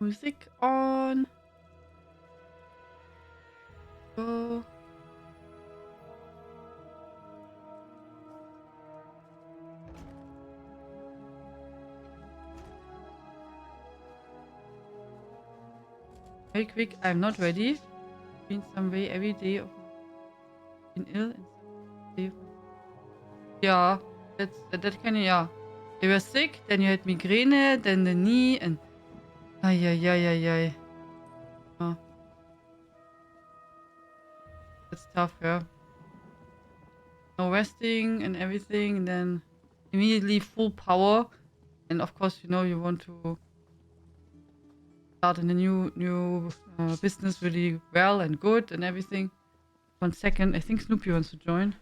Music on. Go. Very quick, I'm not ready. Been some way every day of been ill and some yeah, that kind of yeah. You were sick, then you had migraine, then the knee and ay. Oh, that's tough, yeah. No resting and everything, and then immediately full power. And of course, you know, you want to start in a new business really well and good and everything. 1 second, I think Snoopy wants to join.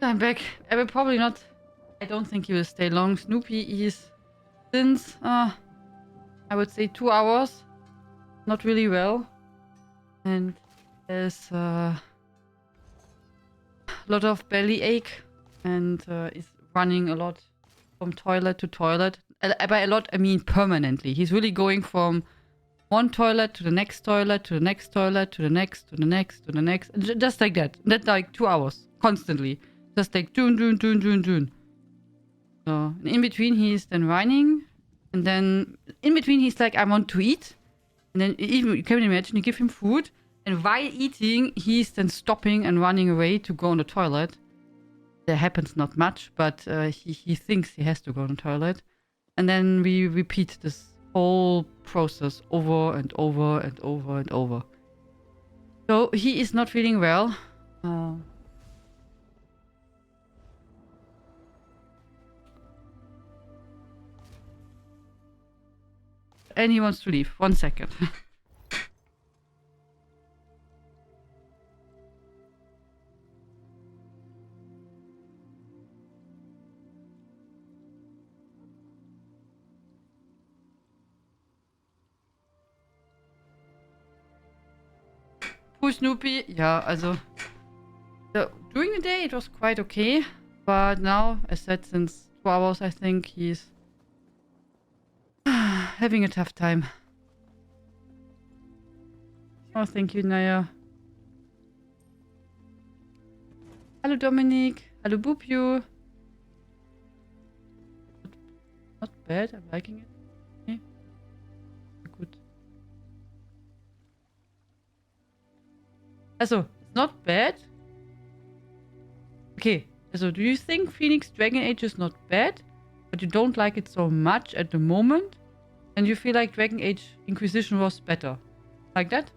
I'm back. I will probably not. I don't think he will stay long. Snoopy is since I would say 2 hours, not really well, and there's a lot of belly ache, and is running a lot from toilet to toilet. By a lot, I mean permanently. He's really going from one toilet to the next toilet to the next toilet to the next to the next to the next, just like that. That like 2 hours constantly. Just like doon. So in between he's then whining, and then in between he's like, I want to eat, and then even you can imagine you give him food, and while eating he's then stopping and running away to go on the toilet. That happens not much, but he thinks he has to go on the toilet, and then we repeat this whole process over and over and over and over. So he is not feeling well. And he wants to leave. 1 second. Poor Snoopy. Yeah, also during the day it was quite okay, but now, as said, since 2 hours, I think he's having a tough time. Oh, thank you, Naya. Hello, Dominic. Hello, Boopyu. Not bad. I'm liking it. Okay. Good. Also, it's not bad. Okay. So, do you think Phoenix Dragon Age is not bad, but you don't like it so much at the moment, and you feel like Dragon Age Inquisition was better? Like that?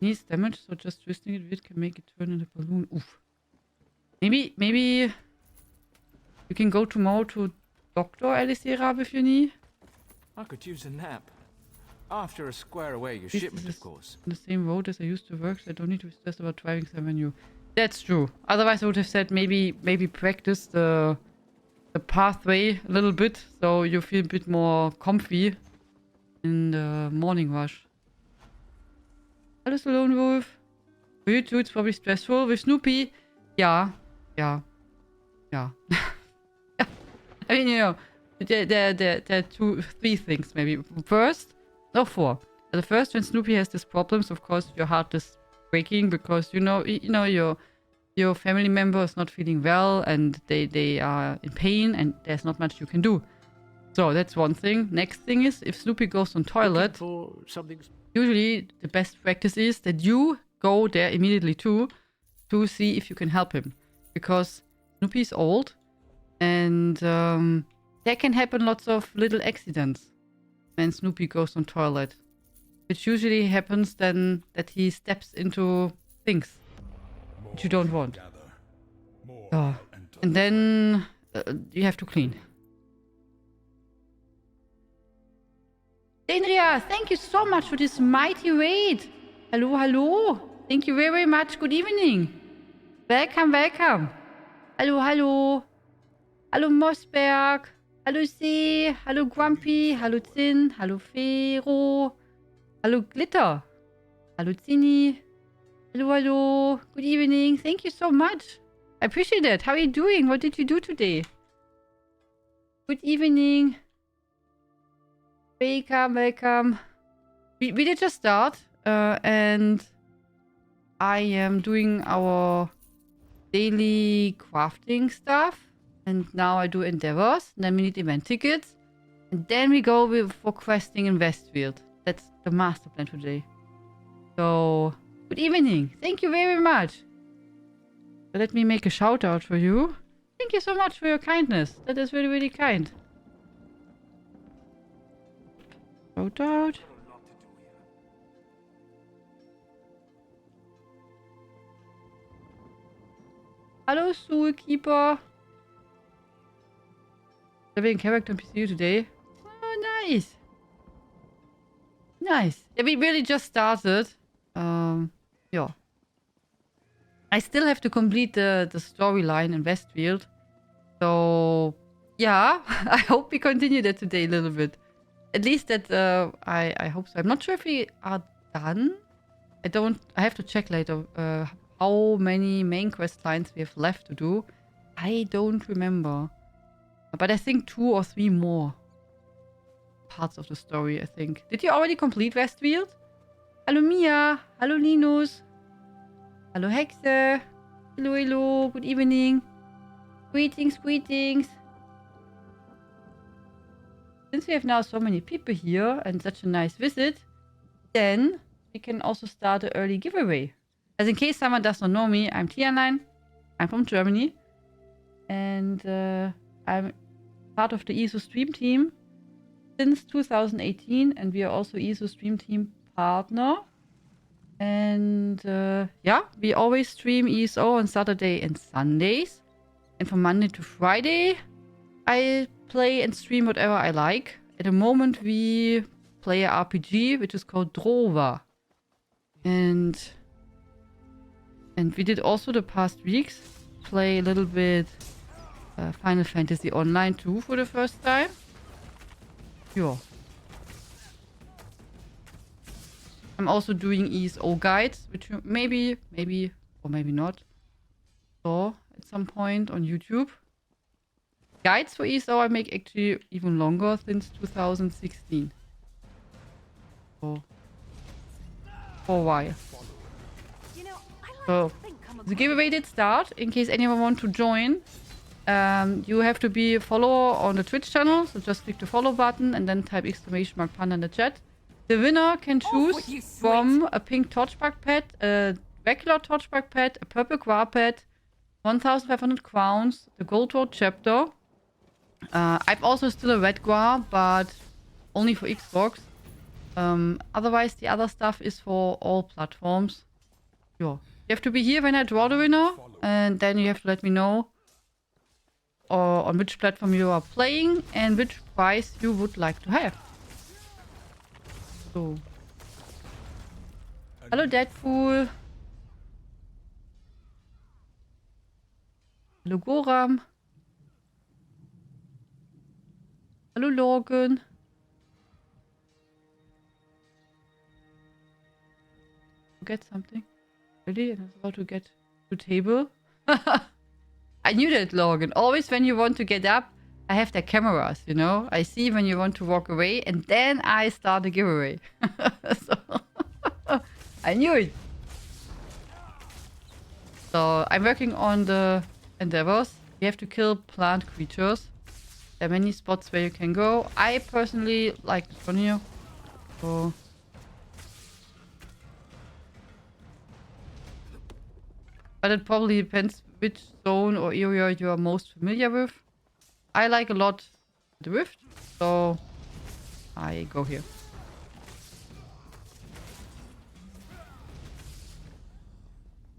Needs damage, so just twisting it with can make it turn in a balloon. Oof. Maybe you can go tomorrow to Dr. Elisera with your knee. I could use a nap. After I square away your shipment, of course. On the same road as I used to work, so I don't need to stress about driving somewhere new. That's true. Otherwise, I would have said maybe practice the pathway a little bit, so you feel a bit more comfy in the morning rush. Hello, Lone Wolf. For you too, it's probably stressful. With Snoopy, yeah. I mean, you know, there are 3 things maybe. First, no 4. The first, when Snoopy has these problems, of course, your heart is breaking because you know your family member is not feeling well and they are in pain and there's not much you can do. So that's one thing. Next thing is, if Snoopy goes on toilet, usually the best practice is that you go there immediately too, to see if you can help him, because Snoopy is old, and there can happen lots of little accidents when Snoopy goes on toilet, which usually happens then that he steps into things that you don't want. And then you have to clean. Andrea, thank you so much for this mighty raid. Hello, hello. Thank you very, very much. Good evening. Welcome, welcome. Hallo, hallo. Hallo Mossberg. Hallo See. Hallo Grumpy. Hallo Zin. Hallo Fero. Hallo Glitter. Hallo Zini. Hello, hello. Good evening. Thank you so much. I appreciate it. How are you doing? What did you do today? Good evening. Welcome, welcome. We did just start. And I am doing our daily crafting stuff. And now I do endeavors. Then we need event tickets. And then we go for questing in Westfield. That's the master plan for today. So, good evening. Thank you very much. So let me make a shout out for you. Thank you so much for your kindness. That is really, really kind. Shout out. Hello, Soulkeeper. Living character on PCU today. Oh, nice. Nice. Yeah, we really just started. Yeah. I still have to complete the storyline in Westfield. So, yeah. I hope we continue that today a little bit. At least that, I hope so. I'm not sure if we are done. I have to check later how many main quest lines we have left to do. I don't remember. But I think 2 or 3 more parts of the story, I think. Did you already complete Westfield? Hallo Mia. Hallo Linus. Hallo Hexe. Hello, hello. Good evening. Greetings, greetings. Since we have now so many people here and such a nice visit, then we can also start an early giveaway. As in case someone does not know me, I'm Tianlein. I'm from Germany. And I'm part of the ESO stream team since 2018. And we are also ESO stream team partner. And yeah, we always stream ESO on Saturday and Sundays. And from Monday to Friday, I play and stream whatever I like. At the moment, we play a RPG, which is called Drova. And we did also the past weeks play a little bit Final Fantasy Online 2 for the first time. Yeah. I'm also doing ESO guides, which you maybe, or maybe not, saw at some point on YouTube. Guides for ESO I make actually even longer, since 2016. So, for a while. So, the giveaway did start. In case anyone want to join, you have to be a follower on the Twitch channel. So just click the follow button and then type !panda in the chat. The winner can choose from a pink torchbug pet, a regular torchbug pet, a purple guar pet, 1,500 crowns, the gold road chapter. I've also still a red guar, but only for Xbox. Otherwise, the other stuff is for all platforms. Yeah. You have to be here when I draw the winner, and then you have to let me know on which platform you are playing and which prize you would like to have. So. Hello, Deadpool. Hello, Goram. Hello, Logan. Get something. Really? And I was about to get to table. I knew that, Logan. Always when you want to get up, I have the cameras, you know? I see when you want to walk away, and then I start the giveaway. So, I knew it. So, I'm working on the endeavors. You have to kill plant creatures. There are many spots where you can go. I personally like this one here. So... but it probably depends which zone or area you are most familiar with. I like a lot the Rift, so I go here.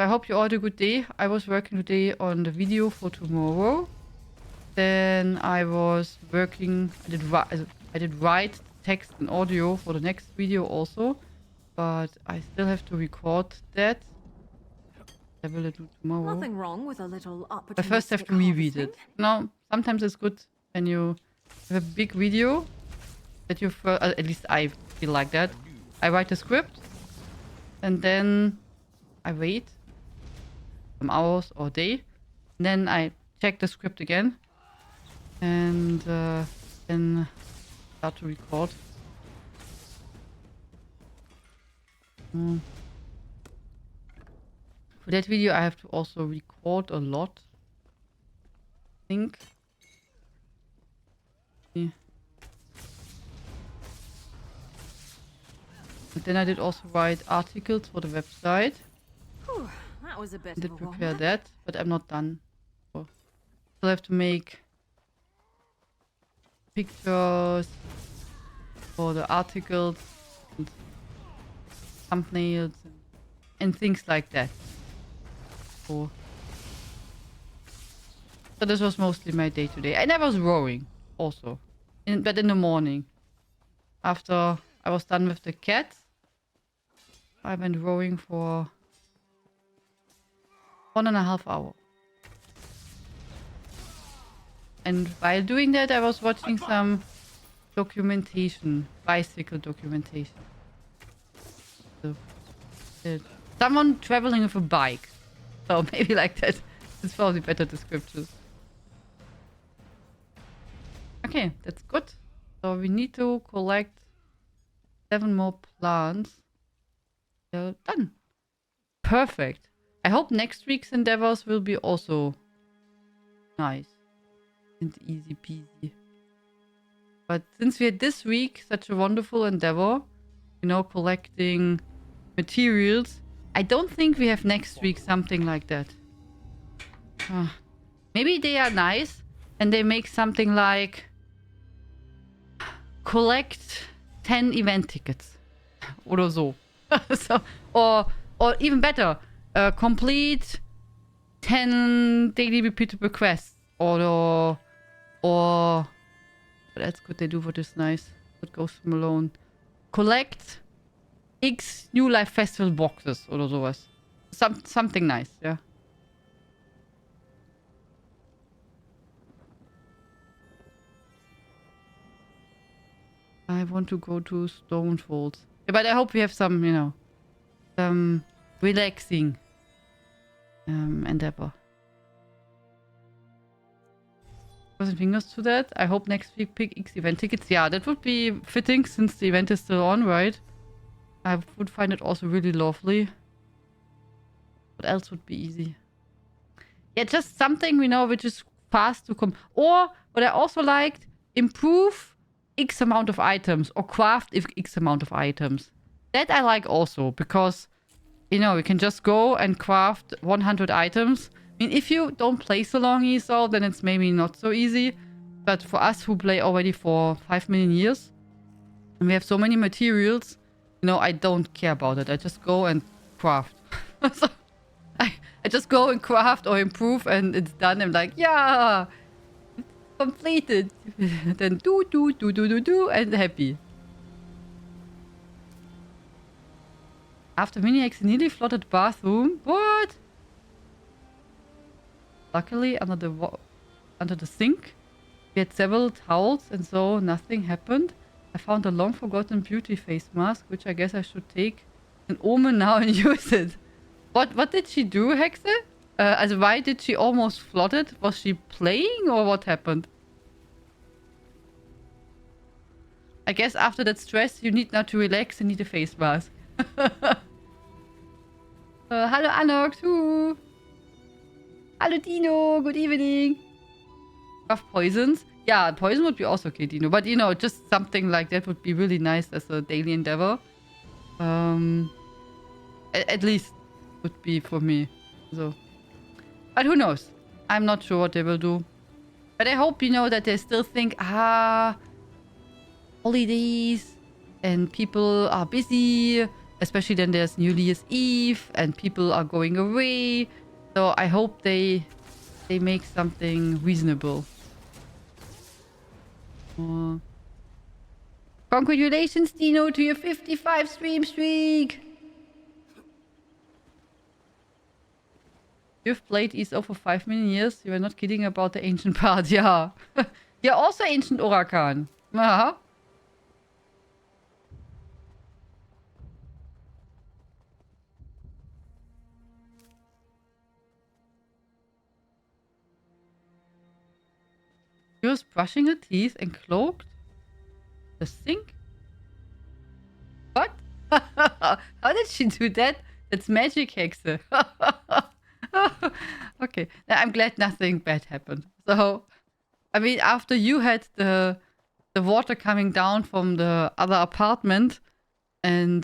I hope you all had a good day. I was working today on the video for tomorrow. Then I was working, I did write text and audio for the next video also. But I still have to record that. I will do tomorrow. Nothing wrong with a little opportunistic I first have to reread it. No, sometimes it's good when you have a big video that you at least I feel like that. I write the script and then I wait some hours or day. And then I check the script again and then start to record. For that video, I have to also record a lot. I think. Yeah. But then I did also write articles for the website. Whew, that was a bit I did of a prepare wander. that, but I'm not done. So still have to make pictures for the articles, and thumbnails, and things like that. So this was mostly my day today. And I was rowing also. But in the morning. After I was done with the cats, I went rowing for 1.5 hours. And while doing that, I was watching some documentation, bicycle documentation. So, someone traveling with a bike. So maybe like that. It's probably better description. Okay, that's good. So we need to collect 7 more plants. Done. Perfect. I hope next week's endeavors will be also nice and easy peasy. But since we had this week such a wonderful endeavor, you know, collecting materials, I don't think we have next week something like that. Maybe they are nice and they make something like collect 10 event tickets oder so. So or even better, complete 10 daily repeatable quests or what else could they do for this nice? What goes from alone? Collect X New Life Festival boxes oder sowas. Something nice, yeah. I want to go to Stonefolds. Yeah, but I hope we have some, you know, some relaxing endeavor. Crossing fingers to that. I hope next week pick X event tickets. Yeah, that would be fitting since the event is still on, right? I would find it also really lovely. What else would be easy? Yeah, just something, you know, which is fast to come. Or, what I also liked, improve X amount of items or craft X amount of items. That I like also because, you know, you can just go and craft 100 items. I mean, if you don't play so long ESO, then it's maybe not so easy. But for us who play already for 5 million years, and we have so many materials, you know, I don't care about it. I just go and craft. So I just go and craft or improve and it's done. I'm like, yeah, completed. Then do and happy. After Mini-X nearly flooded bathroom. What? Luckily, under the sink, we had several towels and so nothing happened. I found a long-forgotten beauty face mask, which I guess I should take an omen now and use it. What did she do, Hexe? Also, why did she almost flood it? Was she playing or what happened? I guess after that stress, you need now to relax and need a face mask. Hello, Anox. Hello, Dino. Good evening. Of poisons? Yeah, poison would be also okay, Dino. But, you know, just something like that would be really nice as a daily endeavor. At least would be for me. So, but who knows? I'm not sure what they will do. But I hope, you know, that they still think, holidays and people are busy. Especially then there's New Year's Eve and people are going away. So I hope they make something reasonable. Congratulations, Dino, to your 55 stream streak! You've played ESO for 5 million years. You were not kidding about the ancient part, yeah. You're also ancient Orakan. Uh-huh. She was brushing her teeth and cloaked the sink? What? How did she do that? That's magic, Hexe. Okay. I'm glad nothing bad happened. So, I mean, after you had the water coming down from the other apartment and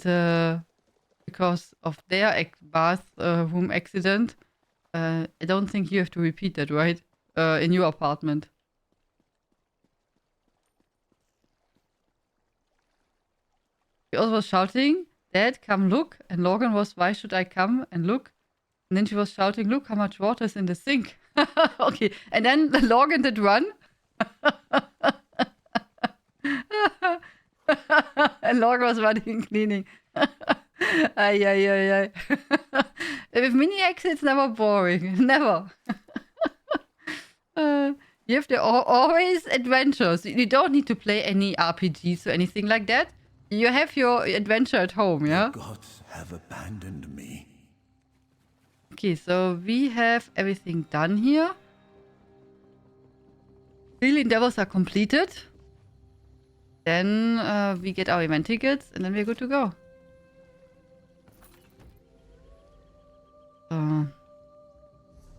because of their bathroom accident, I don't think you have to repeat that, right? In your apartment. She also was shouting, "Dad, come look." And Logan was, "Why should I come and look?" And then she was shouting, "Look how much water is in the sink." Okay. And then the Logan did run. And Logan was running and cleaning. Ay, ay, ay, ay. With mini X, it's never boring. Never. You have to always adventures. You don't need to play any RPGs or anything like that. You have your adventure at home, yeah? The gods have abandoned me. Okay, so we have everything done here. Daily endeavors are completed. Then we get our event tickets and then we're good to go.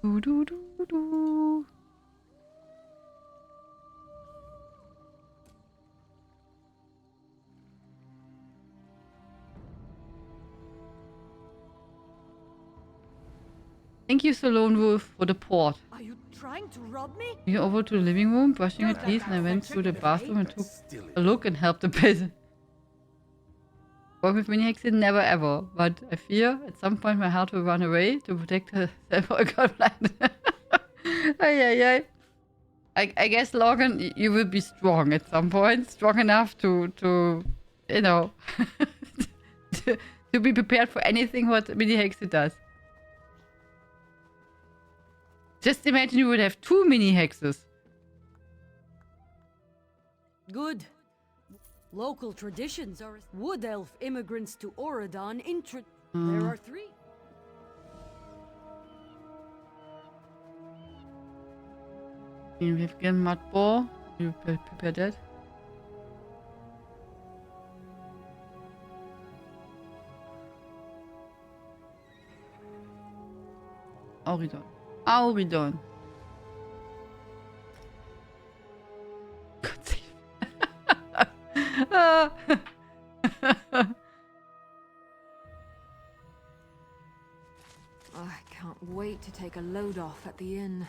Do do do do. Thank you, Lone Wolf, for the port. Are you trying to rob me? We went over to the living room, brushing her teeth, and I went through the bathroom and took a look and helped the peasant. Work with mini Hexen, never ever. But I fear at some point my heart will run away to protect herself or godblind. Ay. I guess, Logan, you will be strong at some point. Strong enough to you know, to be prepared for anything what mini Hexe does. Just imagine you would have 2 mini hexes. Good. Local traditions are wood elf immigrants to Oradon. There are 3. We have again mud ball. You prepare that. Auridon. God save. I can't wait to take a load off at the inn.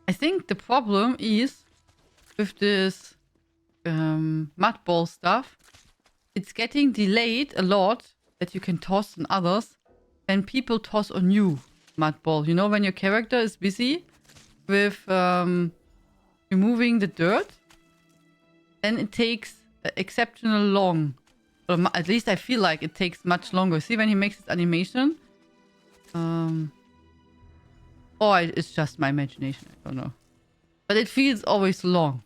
I think the problem is with this mud ball stuff, it's getting delayed a lot that you can toss on others, then people toss on you mud ball. You know, when your character is busy with removing the dirt, then it takes exceptional long. Or at least I feel like it takes much longer. See, when he makes his animation? Or it's just my imagination, I don't know. But it feels always long.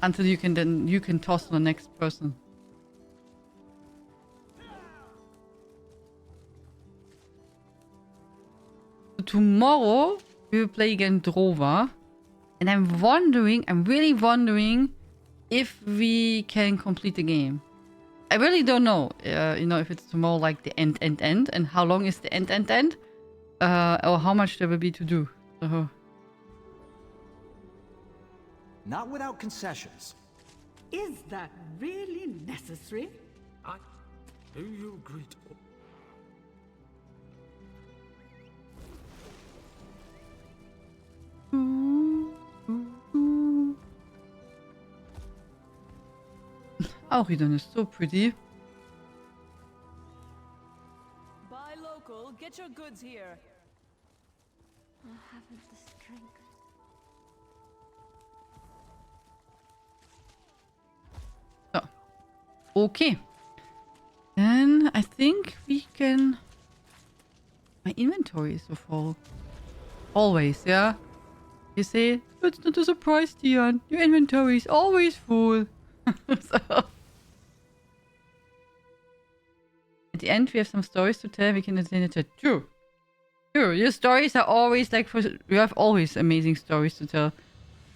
Until you can toss on the next person. So tomorrow we will play again Drova. And I'm really wondering if we can complete the game. I really don't know, you know, if it's tomorrow like the end, and how long is the end, or how much there will be to do. So. Not without concessions. Is that really necessary? Do you agree to... Auridon is so pretty. By local, get your goods here. I haven't the strength. So. Okay. Then I think we can... My inventory is so full. Always, yeah? You say, it's not a surprise, Tian. Your inventory is always full. So. At the end, we have some stories to tell. We can attend the chat. True. True. Your stories are always like... You have always amazing stories to tell.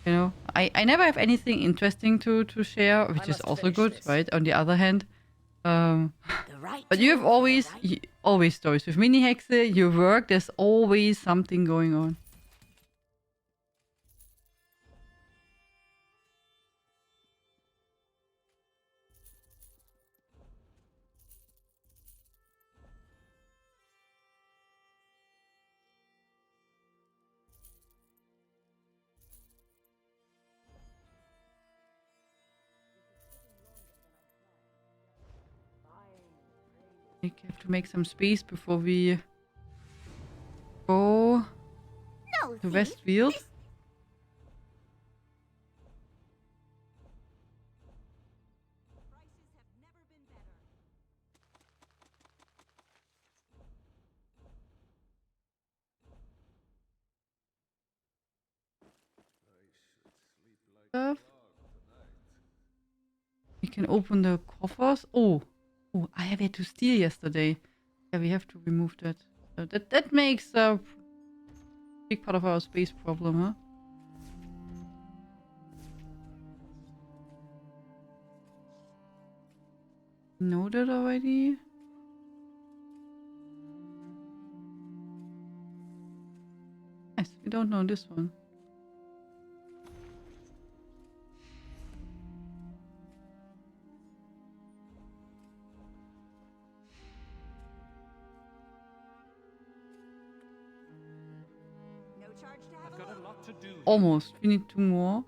You know? I never have anything interesting to share, which is also good, right? On the other hand. But you have always stories. With Mini Hexe, your work, there's always something going on. We have to make some space before we go to West Weald. We can open the coffers. Oh, I have had to steal yesterday. Yeah, we have to remove that. So that makes a big part of our space problem, huh? Know that already? Yes, we don't know this one. I've got a lot to do. Almost. We need 2 more.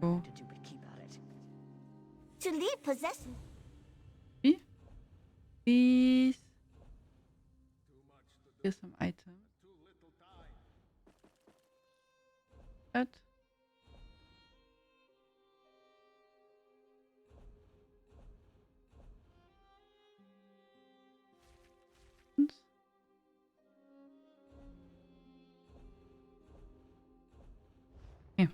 Go. To do but keep at it. To leave possession. Please. Here's some items. That. Okay.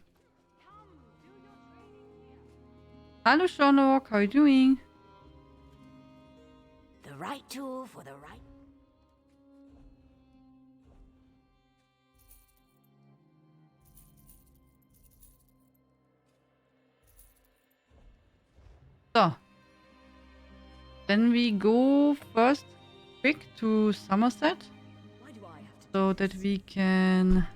Hello, Sherlock. How are you doing? The right tool for the right. So. Then we go first quick to Somerset. Why do I have to So that we can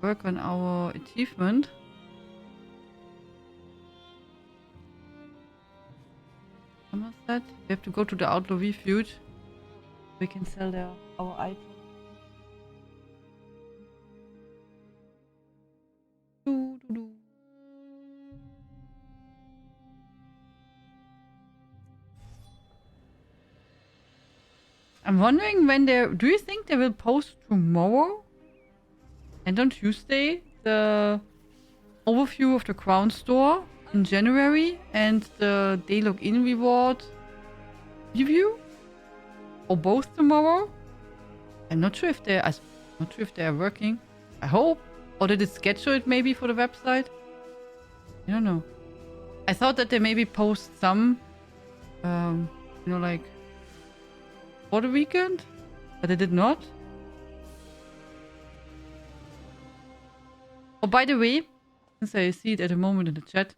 work on our achievement. Somerset. We have to go to the Outlaw Refuge. We can sell there our items. I'm wondering when do you think they will post tomorrow and on Tuesday the overview of the Crown Store in January and the day login reward review? Or both tomorrow? I'm not sure if they are working. I hope. Or did it schedule it maybe for the website? I don't know. I thought that they maybe post some like for the weekend, but they did not. Oh, by the way, since I see it at the moment in the chat,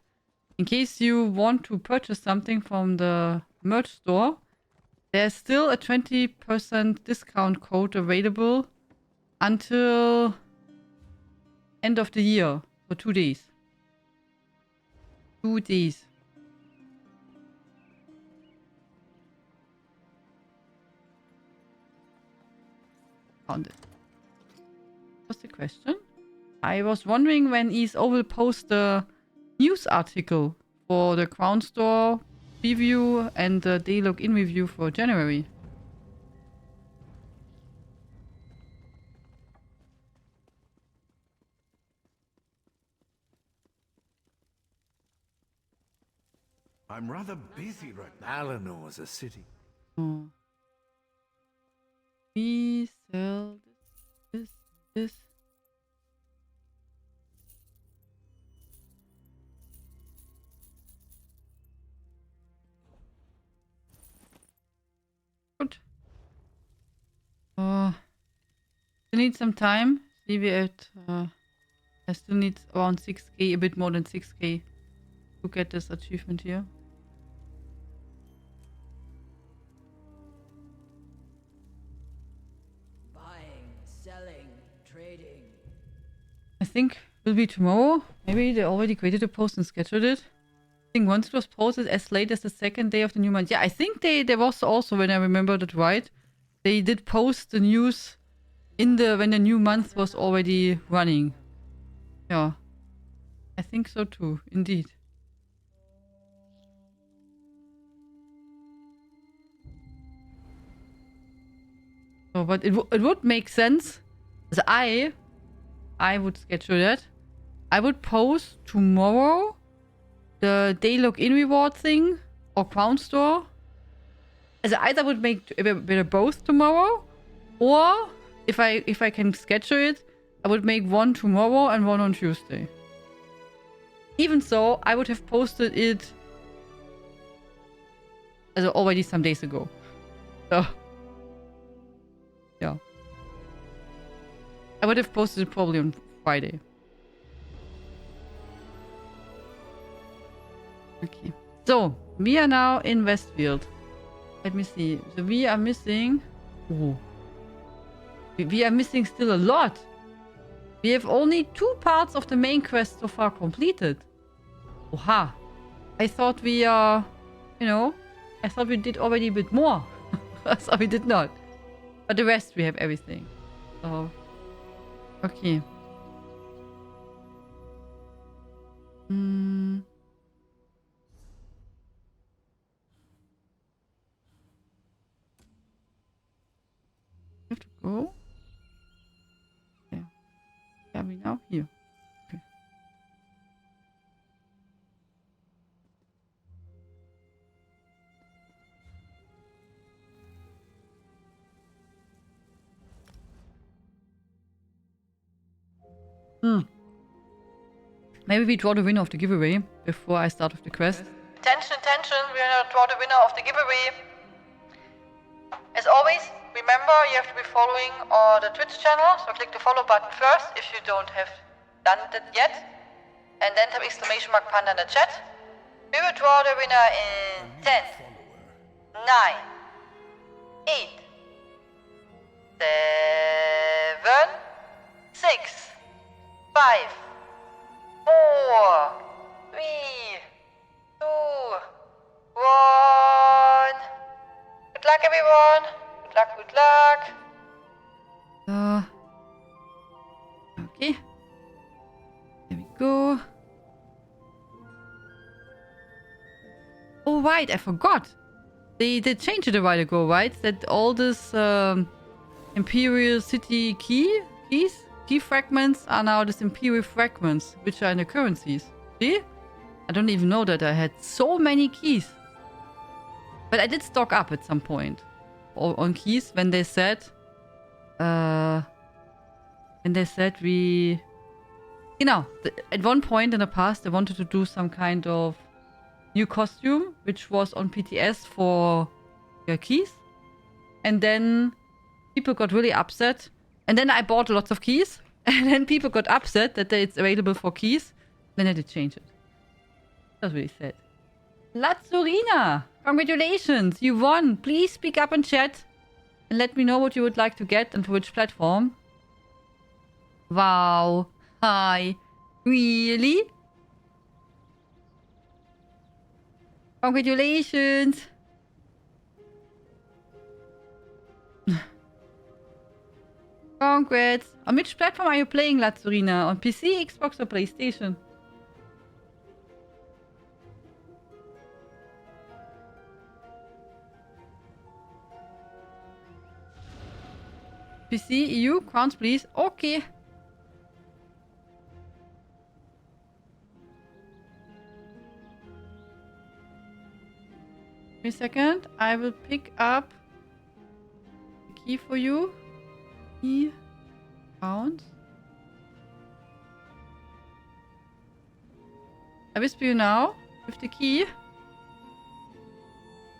in case you want to purchase something from the merch store, there's still a 20% discount code available until end of the year for 2 days. 2 days. Found it. What's the question? I was wondering when ESO will post the news article for the Crown Store preview and the day login review for January. I'm rather busy right now. Eleanor's a city. Oh. We sell this. Good. I need some time. Leave it at. I still need around 6k, a bit more than 6k to get this achievement here. Buying, selling, trading. I think will be tomorrow. Maybe they already created a post and scheduled it. I think once it was posted as late as the second day of the new month. Yeah, I think there was also, when I remembered it right, they did post the news in when the new month was already running. Yeah. I think so too, indeed. So, but it would make sense. As I would schedule that. I would post tomorrow the day login reward thing or crown store. As I either would make both tomorrow, or if I can schedule it, I would make one tomorrow and one on Tuesday. Even so, I would have posted it already some days ago. So, yeah. I would have posted it probably on Friday. Okay. So, we are now in Westfield. Let me see. So, we are missing... Oh. We are missing still a lot. We have only 2 parts of the main quest so far completed. Oha. I thought we I thought we did already a bit more. So we did not. But the rest, we have everything. So, okay. Have to go. Yeah. Are we now here? Okay. Maybe we draw the winner of the giveaway before I start with the quest. Attention, attention, we're gonna draw the winner of the giveaway. As always, remember you have to be following the Twitch channel, so click the follow button first if you don't have done that yet. And then type exclamation mark panda in the chat. We will draw the winner in 10, 9, 8, 7, 6, 5, 4, 3, 2, 1. Good luck, everyone. Good luck, good luck. Okay. There we go. Oh, right, I forgot. They changed it a while ago, right? That all this Imperial City key fragments are now these Imperial fragments, which are in the currencies. See? I don't even know that I had so many keys. But I did stock up at some point on keys when they said we... You know, at one point in the past, they wanted to do some kind of new costume, which was on PTS for your keys. And then people got really upset. And then I bought lots of keys. And then people got upset that it's available for keys. Then I did change it. That was really sad. Lazurina! Congratulations! You won! Please speak up in chat. And let me know what you would like to get and for which platform. Wow. Hi. Really? Congratulations! Congrats! On which platform are you playing, Lazurina? On PC, Xbox, or PlayStation? PC, EU, crowns, please. Okay. Give me a second. I will pick up the key for you. Key. Crowns. I whisper you now with the key.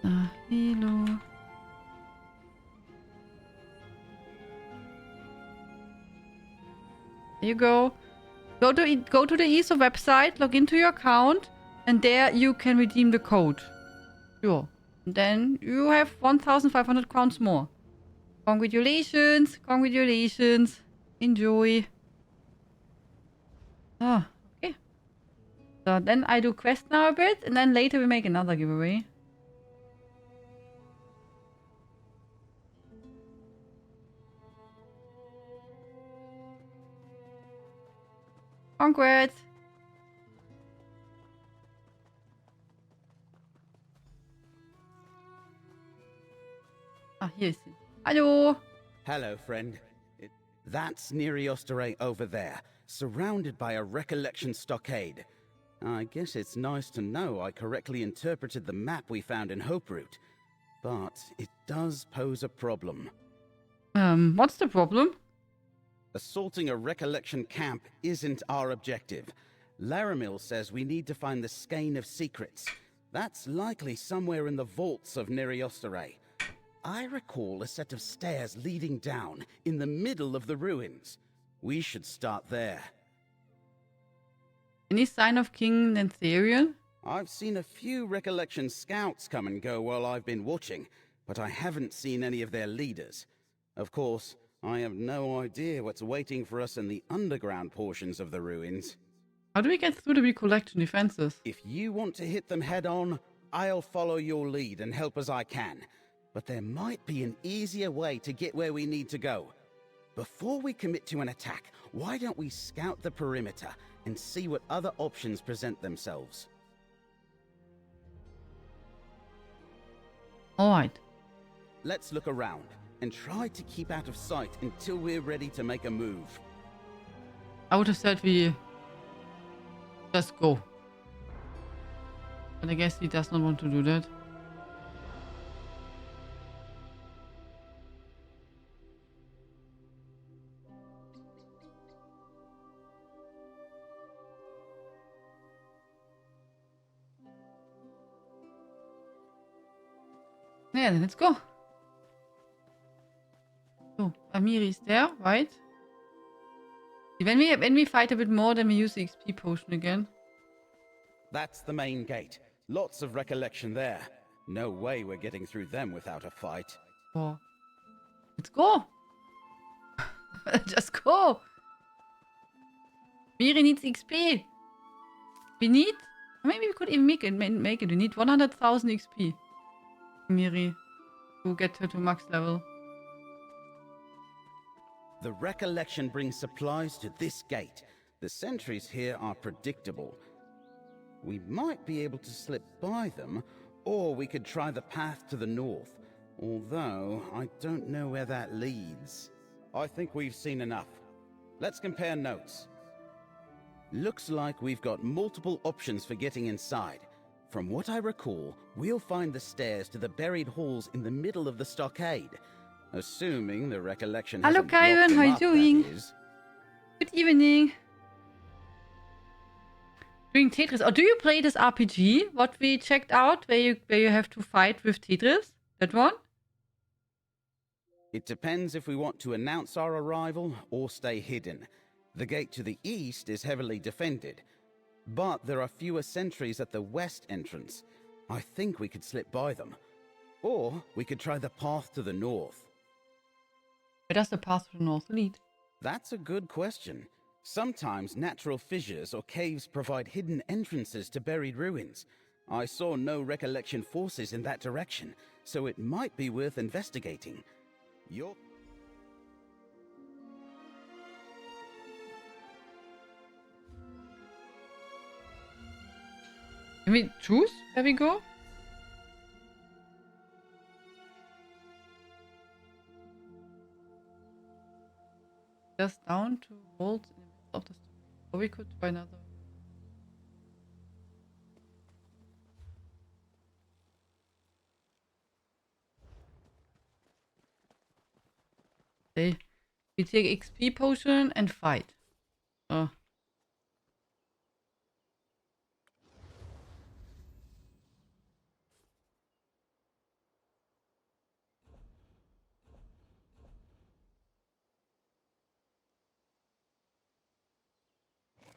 Hello. There you go. Go to the ESO website, log into your account, and there you can redeem the code. Sure. And then you have 1,500 crowns more. Congratulations. Congratulations. Enjoy. Ah, okay. So then I do quest now a bit, and then later we make another giveaway. Congrats! Ah, hier ist sie. Hallo! Hello, friend. That's Neriostare over there, surrounded by a recollection stockade. I guess it's nice to know I correctly interpreted the map we found in Hope Route. But it does pose a problem. What's the problem? Assaulting a recollection camp isn't our objective. Laramil says we need to find the Skein of Secrets. That's likely somewhere in the vaults of Neriostare. I recall a set of stairs leading down in the middle of the ruins. We should start there. Any sign of King Nantharian? I've seen a few recollection scouts come and go while I've been watching, but I haven't seen any of their leaders. Of course, I have no idea what's waiting for us in the underground portions of the ruins. How do we get through the recollection defenses? If you want to hit them head on, I'll follow your lead and help as I can. But there might be an easier way to get where we need to go. Before we commit to an attack, why don't we scout the perimeter and see what other options present themselves? Alright. Let's look around and try to keep out of sight until we're ready to make a move. I would have said we just go. But I guess he does not want to do that. Yeah, then let's go. So, Amiri is there, right? When we fight a bit more, then we use the XP potion again. That's the main gate. Lots of recollection there. No way we're getting through them without a fight. Oh. Let's go. Just go. Miri needs XP. We need... Maybe we could even make it. We need 100,000 XP. Miri. To get her to max level. The recollection brings supplies to this gate. The sentries here are predictable. We might be able to slip by them, or we could try the path to the north. Although, I don't know where that leads. I think we've seen enough. Let's compare notes. Looks like we've got multiple options for getting inside. From what I recall, we'll find the stairs to the buried halls in the middle of the stockade. Assuming the recollection Hello, hasn't blocked Kyron, them how you up, doing? that is. Good evening. Doing Tetris. Oh, do you play this RPG? What we checked out, where you have to fight with Tetris? That one? It depends if we want to announce our arrival or stay hidden. The gate to the east is heavily defended, but there are fewer sentries at the west entrance. I think we could slip by them. Or we could try the path to the north. Where does the path to the north lead? That's a good question. Sometimes natural fissures or caves provide hidden entrances to buried ruins. I saw no recollection forces in that direction, so it might be worth investigating. Can we choose where we go? Just down to hold in the middle of the story. Or we could try another. Okay. We take XP potion and fight. Oh.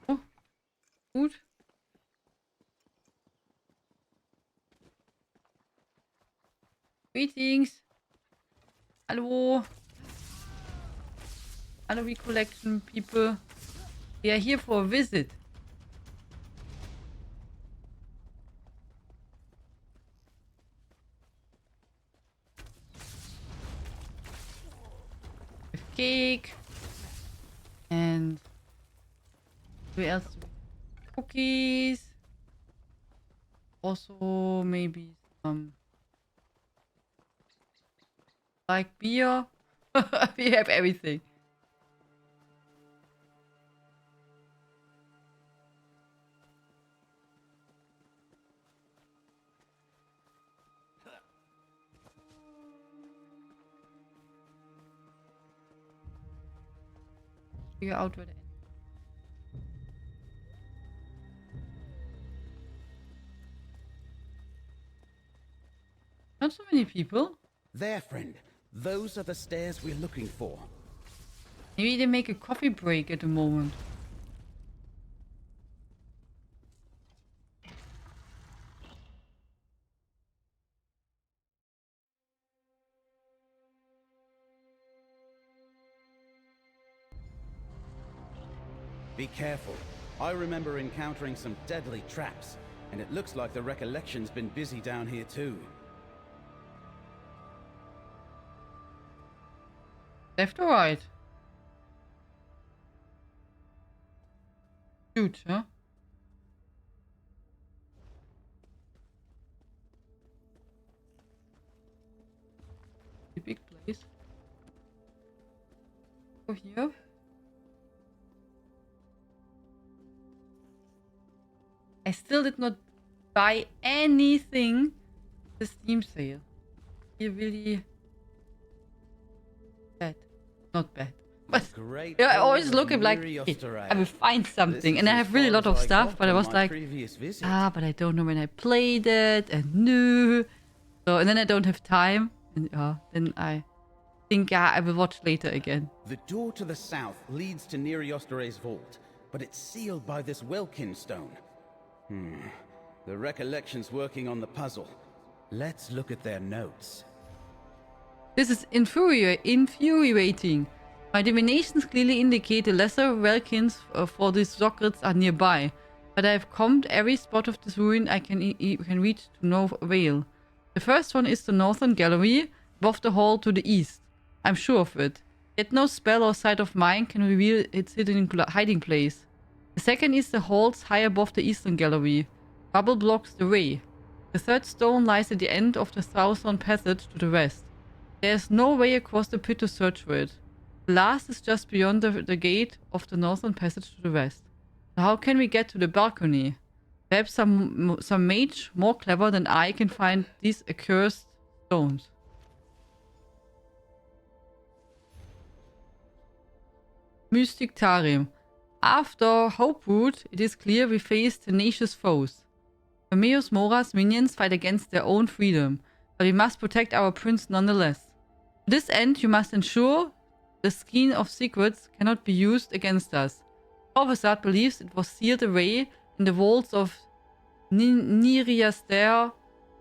Oh. Gut. Greetings. Hallo. Hallo, collection people. We are here for a visit. With cake. And what else? Cookies. Also maybe some like beer. We have everything. Figure out where the not so many people. There, friend. Those are the stairs we're looking for. Maybe they make a coffee break at the moment. Be careful. I remember encountering some deadly traps, and it looks like the Recollection's been busy down here too. Left or right? Huge, huh? A big place. Go here. I still did not buy anything the Steam sale. Here really bad. Not bad. But Great. yeah, I always look at like, okay, I will find something. And I have really a lot of stuff, but I was like, but I don't know when I played it and no. So, and then I don't have time. And then I think, I will watch later again. The door to the south leads to Neriostre's vault, but it's sealed by this Welkin stone. The Recollection's working on the puzzle. Let's look at their notes. This is infuriating. My divinations clearly indicate the lesser Welkins for these sockets are nearby, but I have combed every spot of this ruin I can reach to no avail. The first one is the northern gallery, above the hall to the east. I'm sure of it. Yet no spell or sight of mine can reveal its hidden hiding place. The second is the halls high above the eastern gallery. Rubble blocks the way. The third stone lies at the end of the southern passage to the west. There is no way across the pit to search for it. The last is just beyond the gate of the northern passage to the west. So how can we get to the balcony? Perhaps some mage more clever than I can find these accursed stones. Mystic Tarim. After Hopewood, it is clear we face tenacious foes. Fameus Mora's minions fight against their own freedom, but we must protect our prince nonetheless. To this end, you must ensure the skein of secrets cannot be used against us. Prophesat believes it was sealed away in the vaults of Neriaster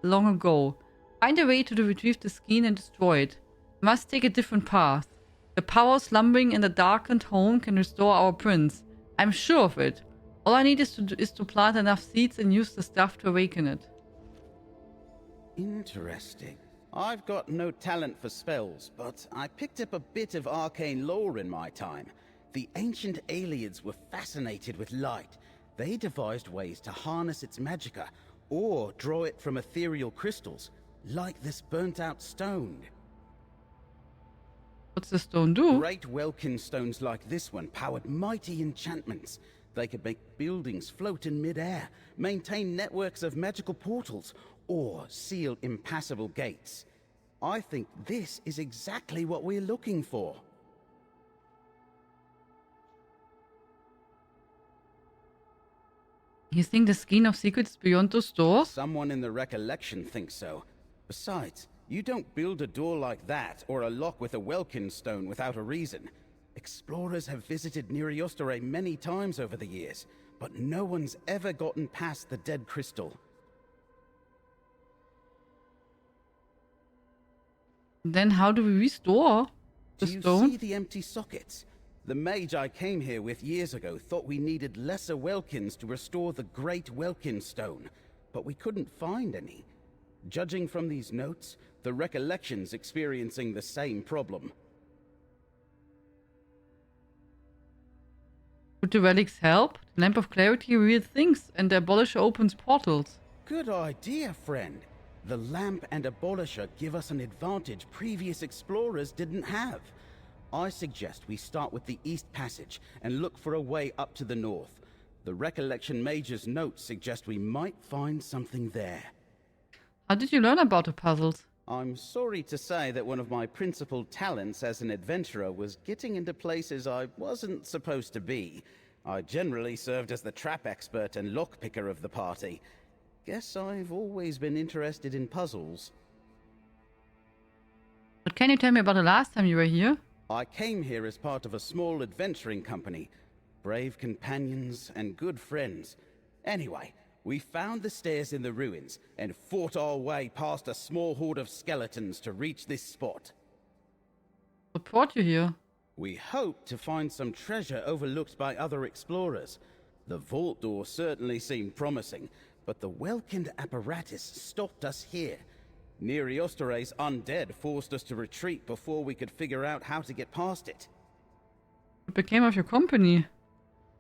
long ago. Find a way to retrieve the skein and destroy it. We must take a different path. The power slumbering in the darkened home can restore our prince. I'm sure of it. All I need is to plant enough seeds and use the stuff to awaken it. Interesting. I've got no talent for spells, but I picked up a bit of arcane lore in my time. The ancient Aliens were fascinated with light. They devised ways to harness its magicka, or draw it from ethereal crystals, like this burnt-out stone. What's the stone do? Great Welkin stones like this one powered mighty enchantments. They could make buildings float in mid-air, maintain networks of magical portals, or seal impassable gates. I think this is exactly what we're looking for. You think the skein of secrets is beyond those doors? Someone in the recollection thinks so. Besides, you don't build a door like that or a lock with a Welkin stone without a reason. Explorers have visited Neriostore many times over the years, but no one's ever gotten past the dead crystal. Then how do we restore the Do you stone? see the empty sockets? The mage I came here with years ago thought we needed lesser Welkins to restore the Great Welkin Stone, but we couldn't find any. Judging from these notes, the recollection's experiencing the same problem. Would the relics help? The Lamp of Clarity reveals things, and the Abolisher opens portals. Good idea, friend. The lamp and abolisher give us an advantage previous explorers didn't have. I suggest we start with the East Passage and look for a way up to the north. The Recollection Mage's notes suggest we might find something there. How did you learn about the puzzles? I'm sorry to say that one of my principal talents as an adventurer was getting into places I wasn't supposed to be. I generally served as the trap expert and lockpicker of the party. Guess I've always been interested in puzzles. But can you tell me about the last time you were here? I came here as part of a small adventuring company. Brave companions and good friends. Anyway, we found the stairs in the ruins and fought our way past a small horde of skeletons to reach this spot. What brought you here? We hoped to find some treasure overlooked by other explorers. The vault door certainly seemed promising, but the Welkind apparatus stopped us here. Neriostore's undead forced us to retreat before we could figure out how to get past it. What became of your company?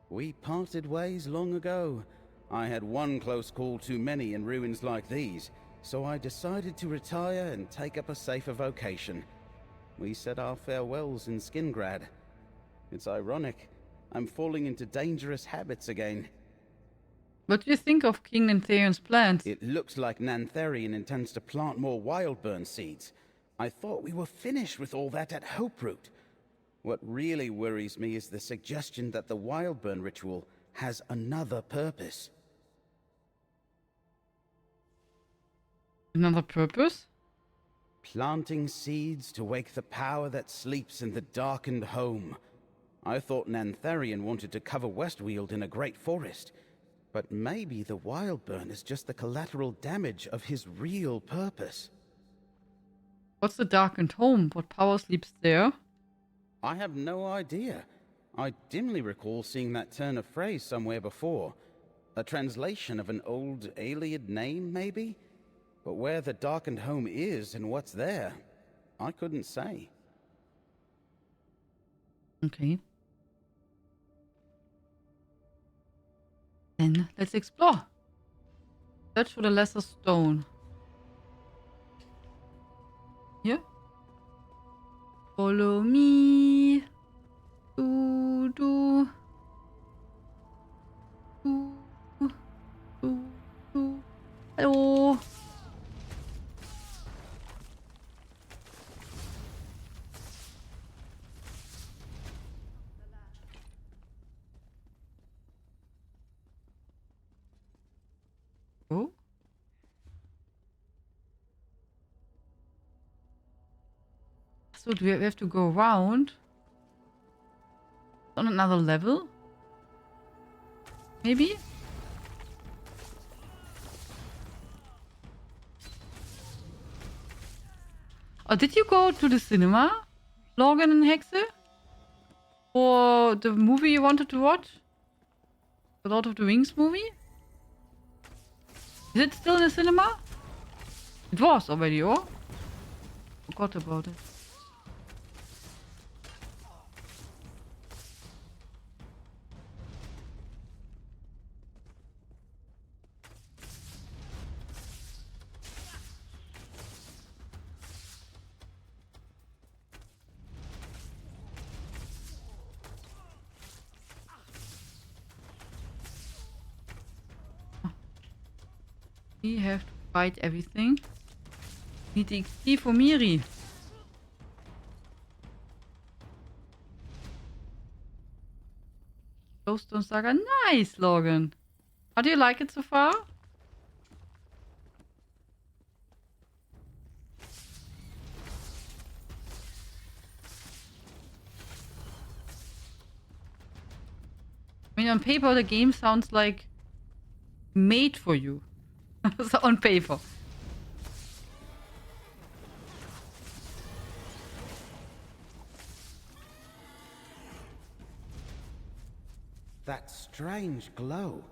We parted ways long ago. I had one close call too many in ruins like these, so I decided to retire and take up a safer vocation. We said our farewells in Skingrad. It's ironic. I'm falling into dangerous habits again. What do you think of King Nantharian's plans? It looks like Nantharian intends to plant more wildburn seeds. I thought we were finished with all that at Hoperoot. What really worries me is the suggestion that the wildburn ritual has another purpose. Another purpose? Planting seeds to wake the power that sleeps in the darkened home. I thought Nantharian wanted to cover Weald in a great forest. But maybe the wildburn is just the collateral damage of his real purpose. What's the darkened home? What power sleeps there? I have no idea. I dimly recall seeing that turn of phrase somewhere before. A translation of an old Ayleid name, maybe? But where the darkened home is and what's there, I couldn't say. Okay. Then let's explore. Search for the lesser stone. Here. Follow me. Do do. Do do do. Hello. Oh. So do we have to go around on another level? Maybe? Oh, did you go to the cinema, Logan and Hexe? For the movie you wanted to watch? The Lord of the Rings movie? Is it still in the cinema? It was already, or? Forgot about it. We have to fight everything. Need the XP for Miri. Glowstone Saga. Nice, Logan. How do you like it so far? I mean, on paper, the game sounds like made for you. So on paper. That strange glow.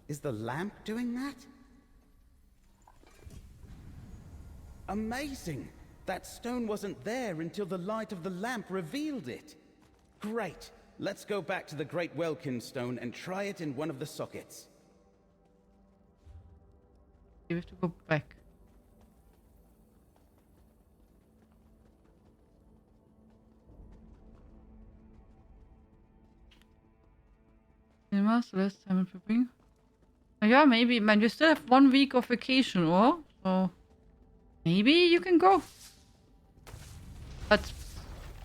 Is the lamp doing that? Amazing! That stone wasn't there until the light of the lamp revealed it. Great! Let's go back to the Great Welkin stone and try it in one of the sockets. We have to go back. Cinemas, last time in prepping. Yeah, maybe, man, you still have 1 week of vacation, or? So, maybe you can go. But,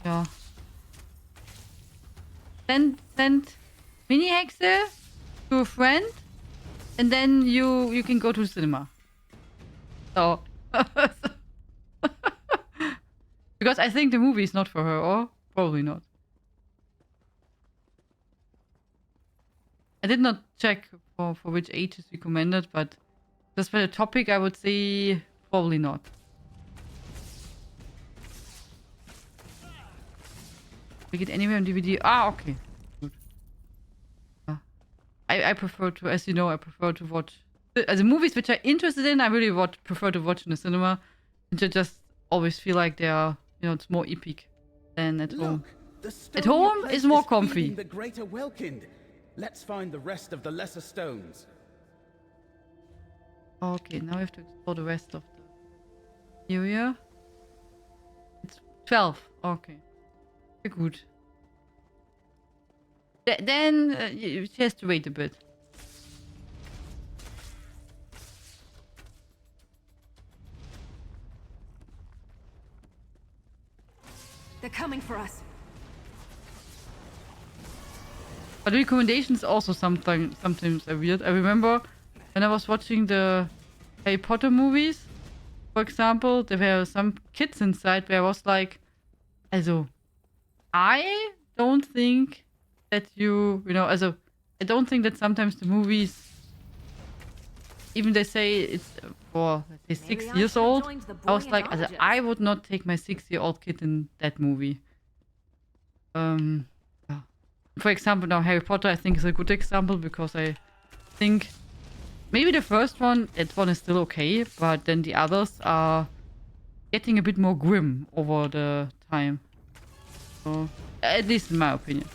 yeah. Send mini Hexe to a friend, and then you can go to the cinema. So, because I think the movie is not for her, or probably not. I did not check for which age is recommended, but just for the topic, I would say probably not. We get anywhere on DVD. Ah, okay. Good. I prefer to, as you know, I prefer to watch the movies which I'm interested in. I really prefer to watch in the cinema. I just always feel like they are, you know, it's more epic than at home. At home is more comfy. The Greater Welkind. Let's find the rest of the lesser stones. Okay, now we have to explore the rest of the area. It's 12. Okay. Very good. Then she has to wait a bit. They're coming for us. But the recommendations also sometimes are weird. I remember when I was watching the Harry Potter movies, for example, there were some kids inside where I was like, also, I don't think that I don't think that sometimes the movies, even they say it's for, let's say, 6 years old, I was like, also, I would not take my 6-year-old kid in that movie. For example, now Harry Potter, I think, is a good example because I think maybe the first one, that one is still okay, but then the others are getting a bit more grim over the time. So, at least in my opinion.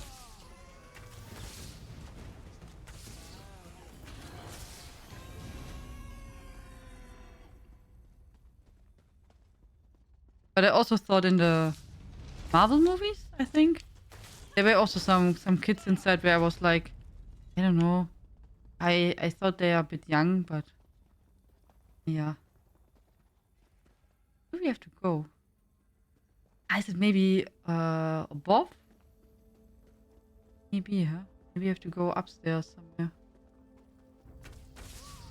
But I also thought in the Marvel movies, I think, there were also some kids inside where I was like, I don't know. I thought they are a bit young, but yeah. Where do we have to go? I said maybe above? Maybe, huh? Maybe we have to go upstairs somewhere.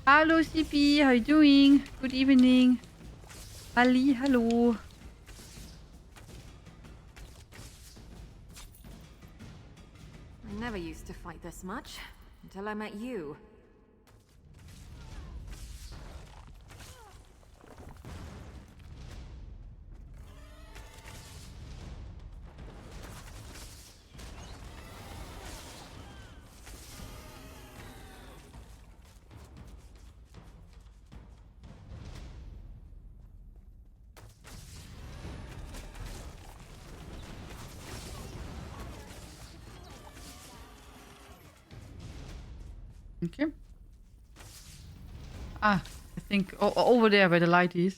Hello, CP. How you doing? Good evening. Ali, hello. I never used to fight this much, until I met you. Okay. Ah, I think over there where the light is.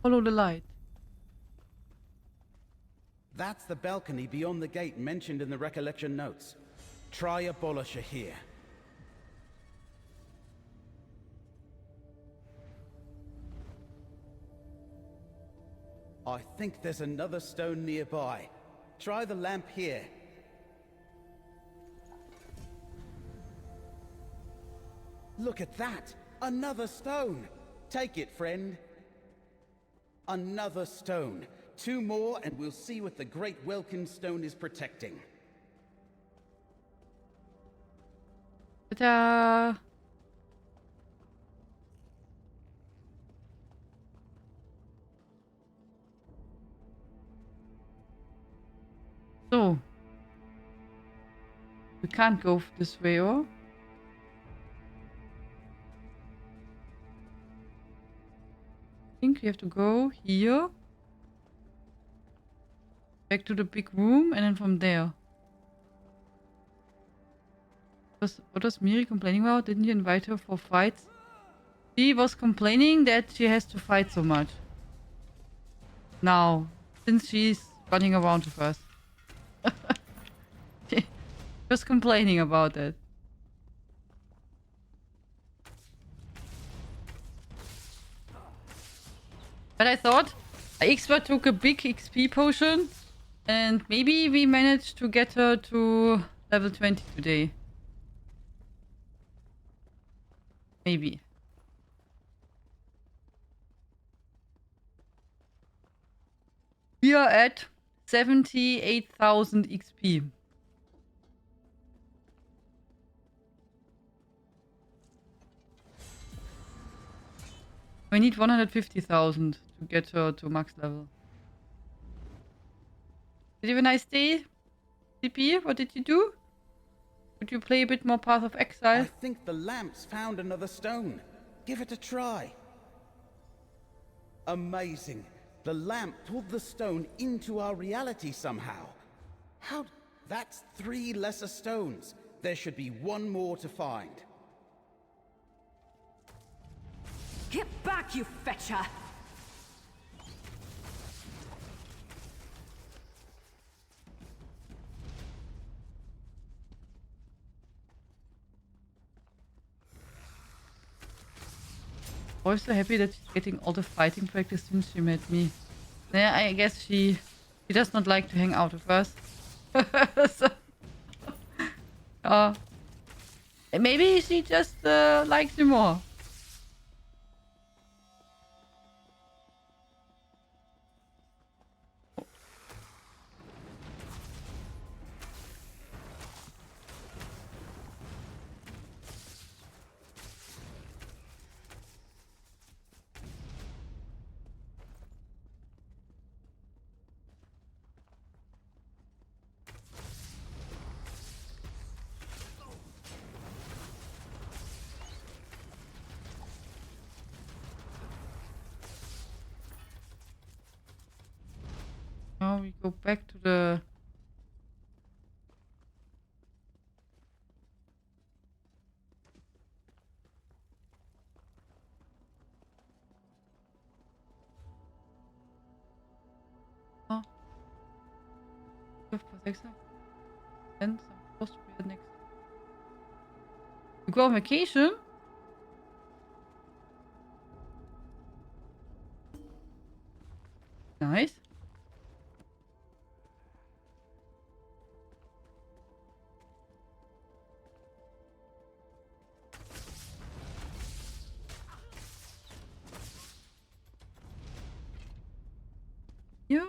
Follow the light. That's the balcony beyond the gate mentioned in the recollection notes. Try abolisher here. I think there's another stone nearby. Try the lamp here. Look at that! Another stone! Take it, friend. Another stone. 2 more and we'll see what the Great Welkin Stone is protecting. Ta-da! So. We can't go this way, or? I think we have to go here. Back to the big room and then from there. What was Miri complaining about? Didn't you invite her for fights? She was complaining that she has to fight so much. Now, since she's running around with us. She was complaining about that. But I thought Ixpa took a big XP potion and maybe we managed to get her to level 20 today. Maybe. We are at 78,000 XP. We need 150,000 to get her to max level. Did you have a nice day, CP? What did you do? Would you play a bit more Path of Exile? I think the lamp's found another stone. Give it a try. Amazing. The lamp pulled the stone into our reality somehow. How? That's 3 lesser stones. There should be 1 more to find. Get back, you fetcher! I was so happy that she's getting all the fighting practice since she met me. Yeah, I guess she does not like to hang out with us. So, maybe she just likes me more. Now we go back to the... Oh. And I'm supposed to be the next. You go on vacation? Nice. Yeah.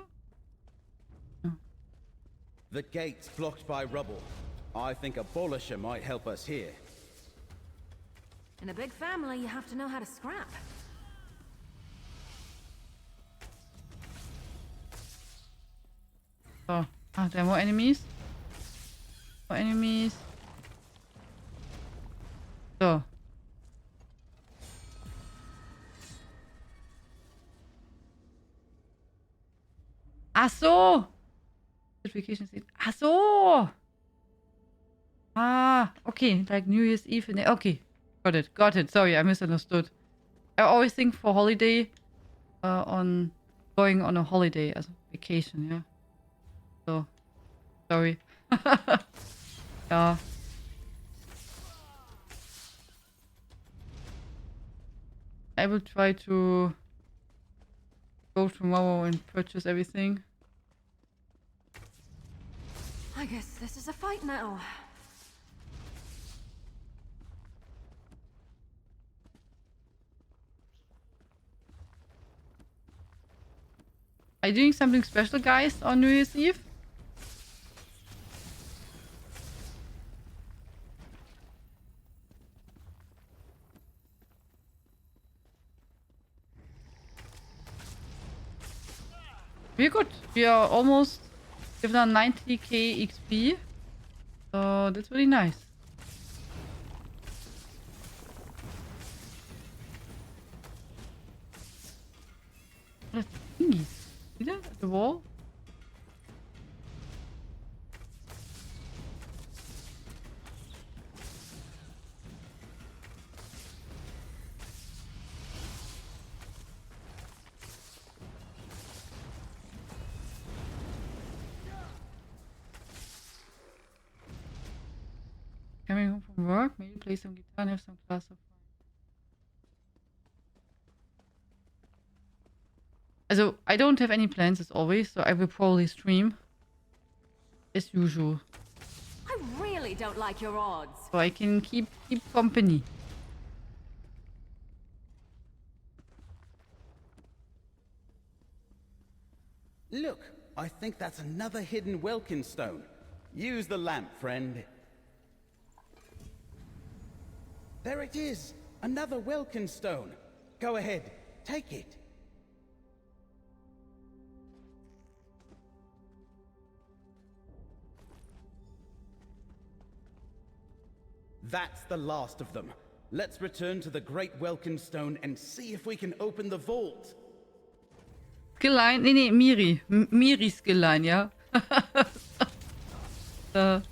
The gate's blocked by rubble. I think a abolisher might help us here. In a big family, you have to know how to scrap. Oh, there are more enemies. More enemies. So. Ach so! Certification state. Ach so! Ah, okay. Like New Year's Eve. Okay. Got it. Got it. Sorry, I misunderstood. I always think for holiday on going on a holiday as a vacation, yeah. So, sorry. Yeah. I will try to go tomorrow and purchase everything. I guess this is a fight now. Are you doing something special, guys, on New Year's Eve? We're good. We are almost given a 90k XP. So that's really nice. What are thingies? See that at the wall? Coming home from work, maybe play some guitar and have some class of fun. Also, I don't have any plans as always, so I will probably stream as usual. I really don't like your odds. So I can keep company. Look, I think that's another hidden Welkin stone. Use the lamp, friend. There it is! Another Welkin stone. Go ahead, take it. That's the last of them. Let's return to the Great Welkin Stone and see if we can open the vault. Skillline? Nee, Miri. Miri Skillline, ja.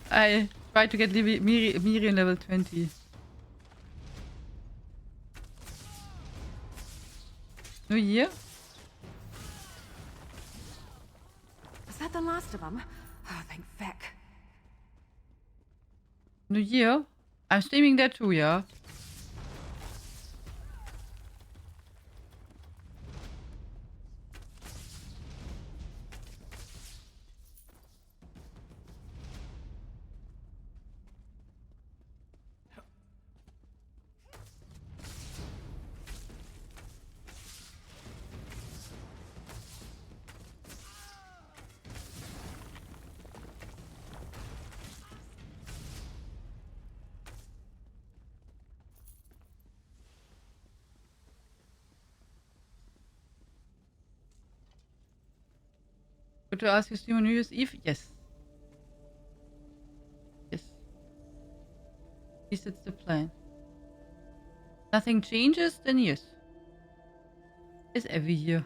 I try to get Miri in level 20. New Year? Is that the last of them? Oh, thank feck. New Year? I'm streaming that too, yeah. Good to ask you stream on New Year's Eve? Yes. Yes. At least it's the plan. Nothing changes, then yes. As every year.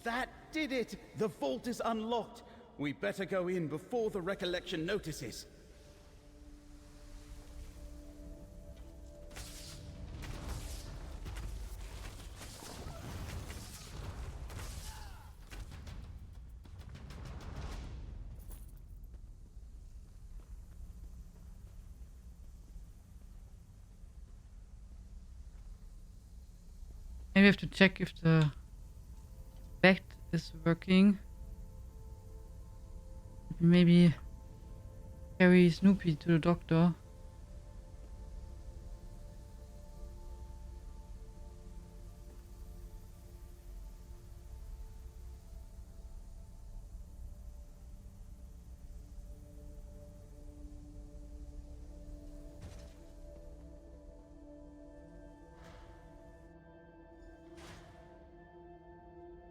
That did it! The vault is unlocked. We better go in before the recollection notices. Maybe I have to check if the bat is working. Maybe carry Snoopy to the doctor.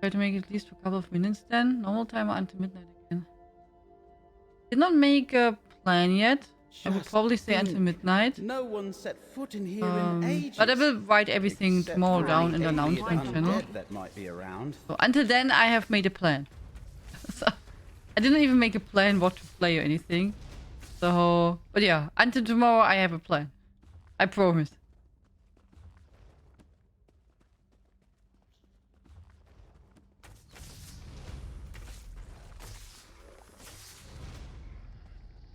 Try to make it at least for a couple of minutes then. Normal timer until midnight again. Did not make a plan yet. I would probably say until midnight. No one set foot in here in ages. But I will write everything Except tomorrow for down in any the alien announcement channel. undead that might be around. So until then, I have made a plan. So, I didn't even make a plan what to play or anything. So, but yeah, until tomorrow, I have a plan. I promise.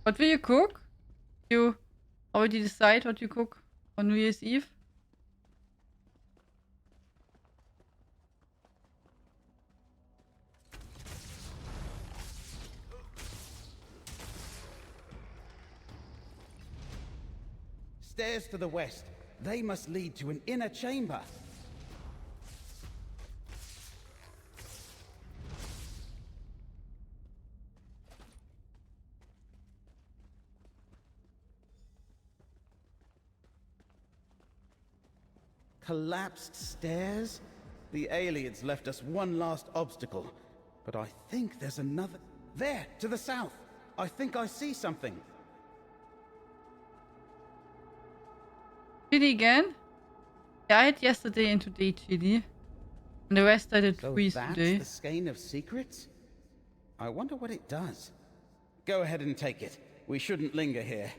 What will you cook? You already decide what you cook on New Year's Eve? stairs to the west. They must lead to an inner chamber. Collapsed stairs? The aliens left us one last obstacle. But I think there's another... There, to the south! I think I see something. Chili again? Died yesterday and today chili. And the rest I did freeze that's today. The skein of secrets? I wonder what it does. Go ahead and take it. We shouldn't linger here.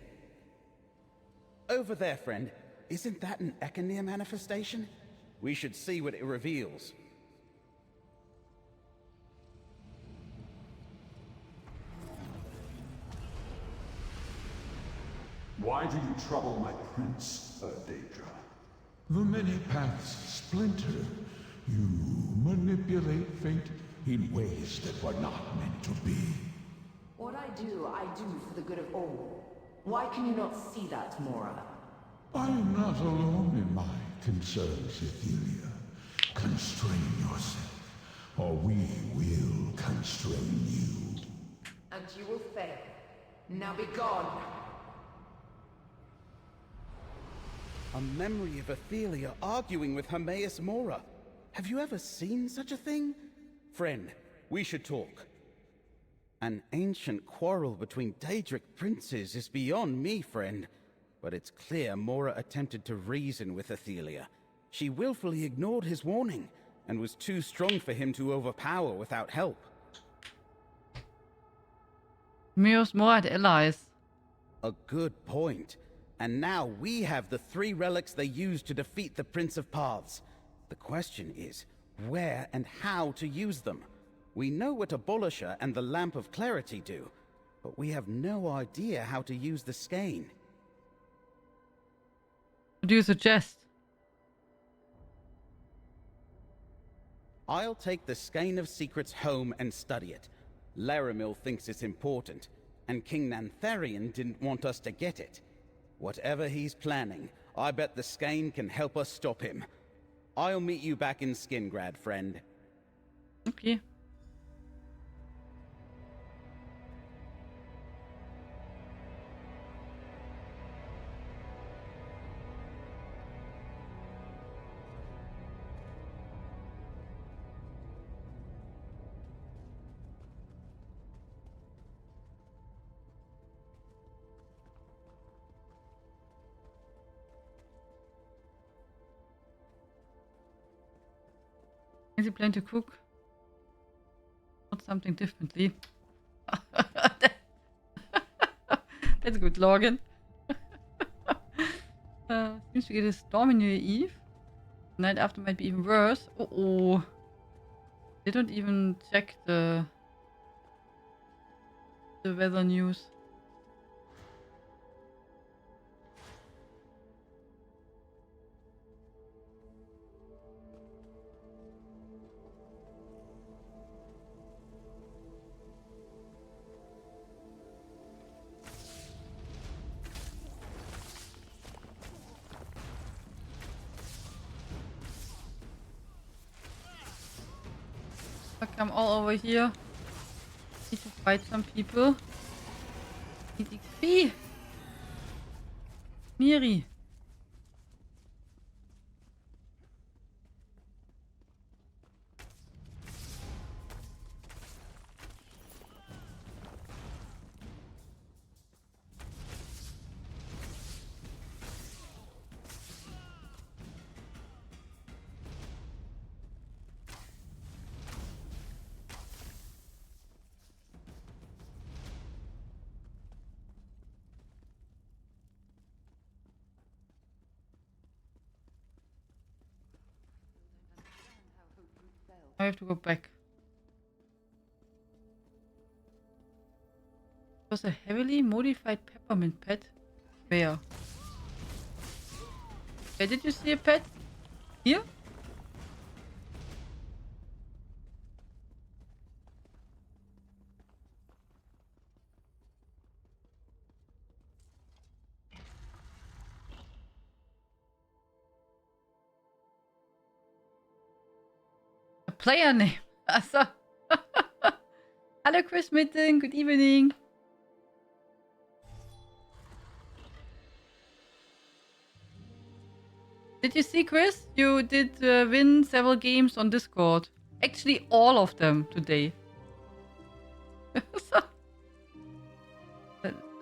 Over there, friend. Isn't that an Echoneer manifestation? We should see what it reveals. Why do you trouble my prince, Daedra? The many paths splinter. You manipulate fate in ways that were not meant to be. What I do for the good of all. Why can you not see that, Mora? I am not alone in my concerns, Ethelia. Constrain yourself, or we will constrain you. And you will fail. Now be gone! A memory of Ethelia arguing with Hermaeus Mora. Have you ever seen such a thing? Friend, we should talk. An ancient quarrel between Daedric princes is beyond me, friend. But it's clear Mora attempted to reason with Ethelia. She willfully ignored his warning, and was too strong for him to overpower without help. Hermaeus Mora had allies. A good point. And now we have the 3 relics they used to defeat the Prince of Paths. The question is, where and how to use them? We know what Abolisher and the Lamp of Clarity do, but we have no idea how to use the skein. What do you suggest? I'll take the Skein of Secrets home and study it. Laramil thinks it's important, and King Nantharian didn't want us to get it. Whatever he's planning, I bet the skein can help us stop him. I'll meet you back in Skingrad, friend. Okay. Is he planning to cook? Not something differently. That's good, Logan. Seems to get a storm in New Year Eve. The night after might be even worse. Oh. They don't even check the weather news. Come all over here. Need to fight some people. Need XP. Miri. I have to go back. It was a heavily modified peppermint pet. Where? Where did you see a pet? Here? player name. Also. Hello, Chris Mitten. Good evening. Did you see, Chris? You did win several games on Discord. Actually, all of them today.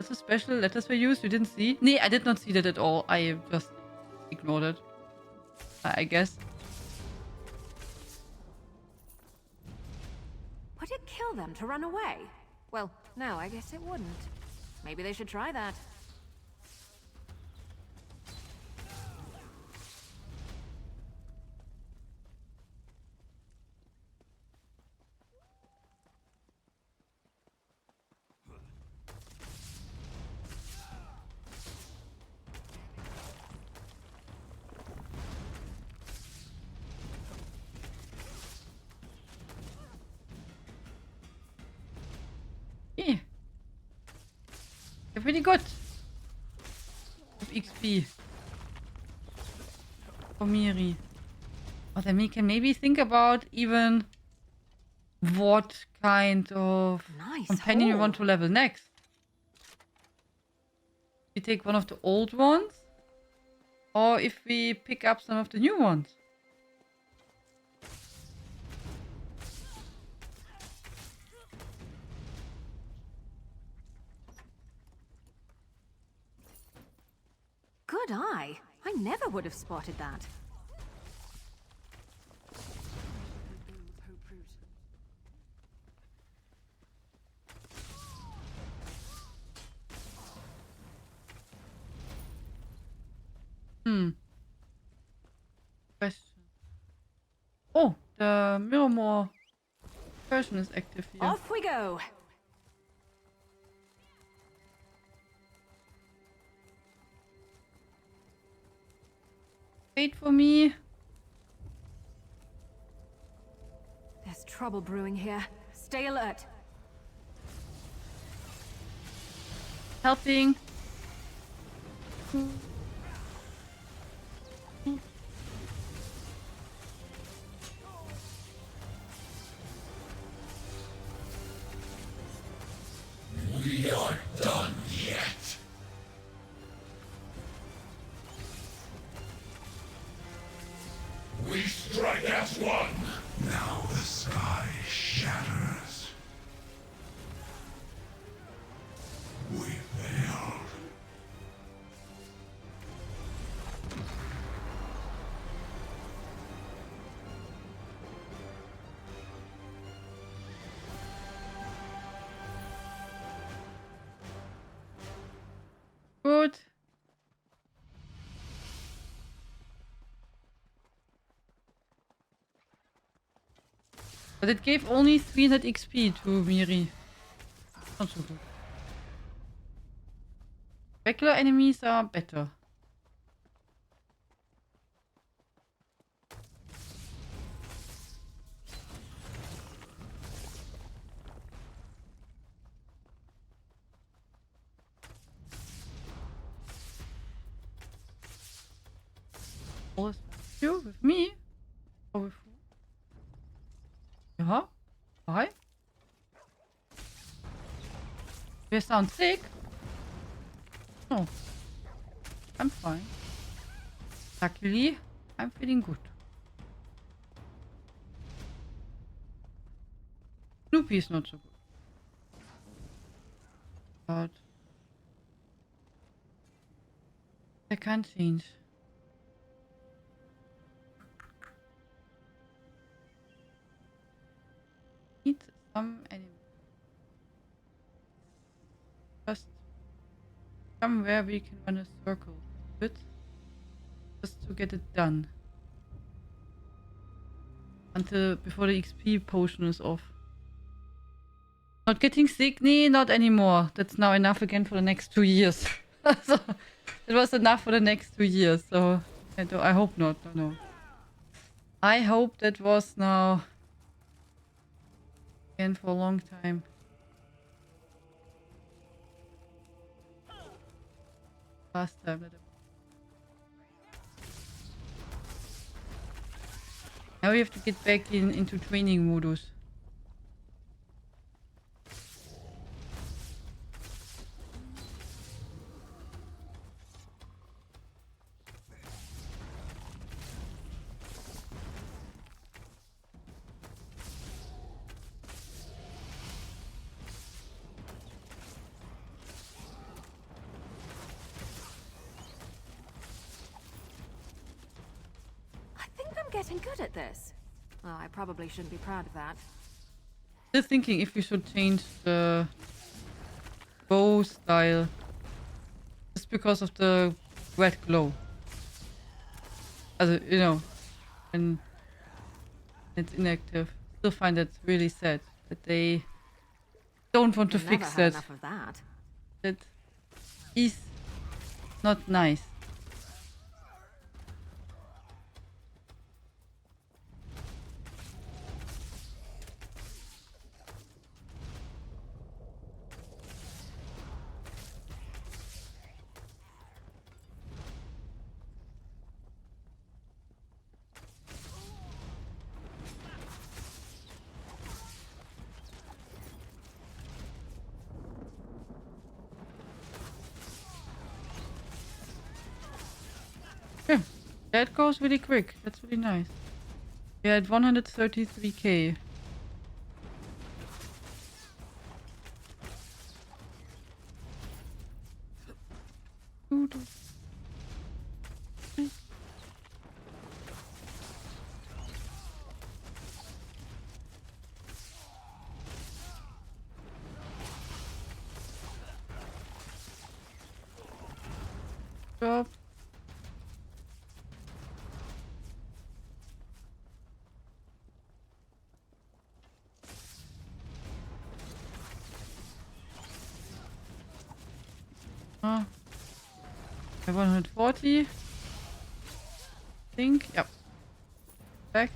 So special letters were used. You didn't see? Nee, I did not see that at all. I just ignored it. I guess. Would it kill them to run away? Well, no, I guess it wouldn't. Maybe they should try that. Yeah. They're pretty good. With XP. For Miri. But then we can maybe think about even what kind of companion we want to level next. We take one of the old ones, or if we pick up some of the new ones. Good eye. I never would have spotted that. Question. Oh, the Miramore version is active here. Off we go. Wait for me. There's trouble brewing here. Stay alert. Helping. We aren't done yet. We strike as one. Now the sky shatters. We failed. Good. But it gave only 300 XP to Miri. Not so good. Regular enemies are better. Always you with me? Or with who? Yeah? Why? You sound sick? No. I'm fine. Luckily, I'm feeling good. Snoopy is not so good. But I can't change. Need some enemy. Just somewhere we can run a circle with, just to get it done. Until before the XP potion is off. Not getting sick? Nee, not anymore. That's now enough again for the next 2 years. So, it was enough for the next 2 years. So I hope not. No. I hope that was now again for a long time. Last time that Now we have to get back into training modus. I'm getting good at this. Well, I probably shouldn't be proud of that. Still thinking if we should change the bow style. Just because of the red glow. Also, you know, and it's inactive. Still find that really sad that they don't want to I've fix never had that. enough of that. That is not nice. Yeah, that goes really quick. That's really nice. We're at 133k. Drop. Ah. 140. I think. Yep. Back.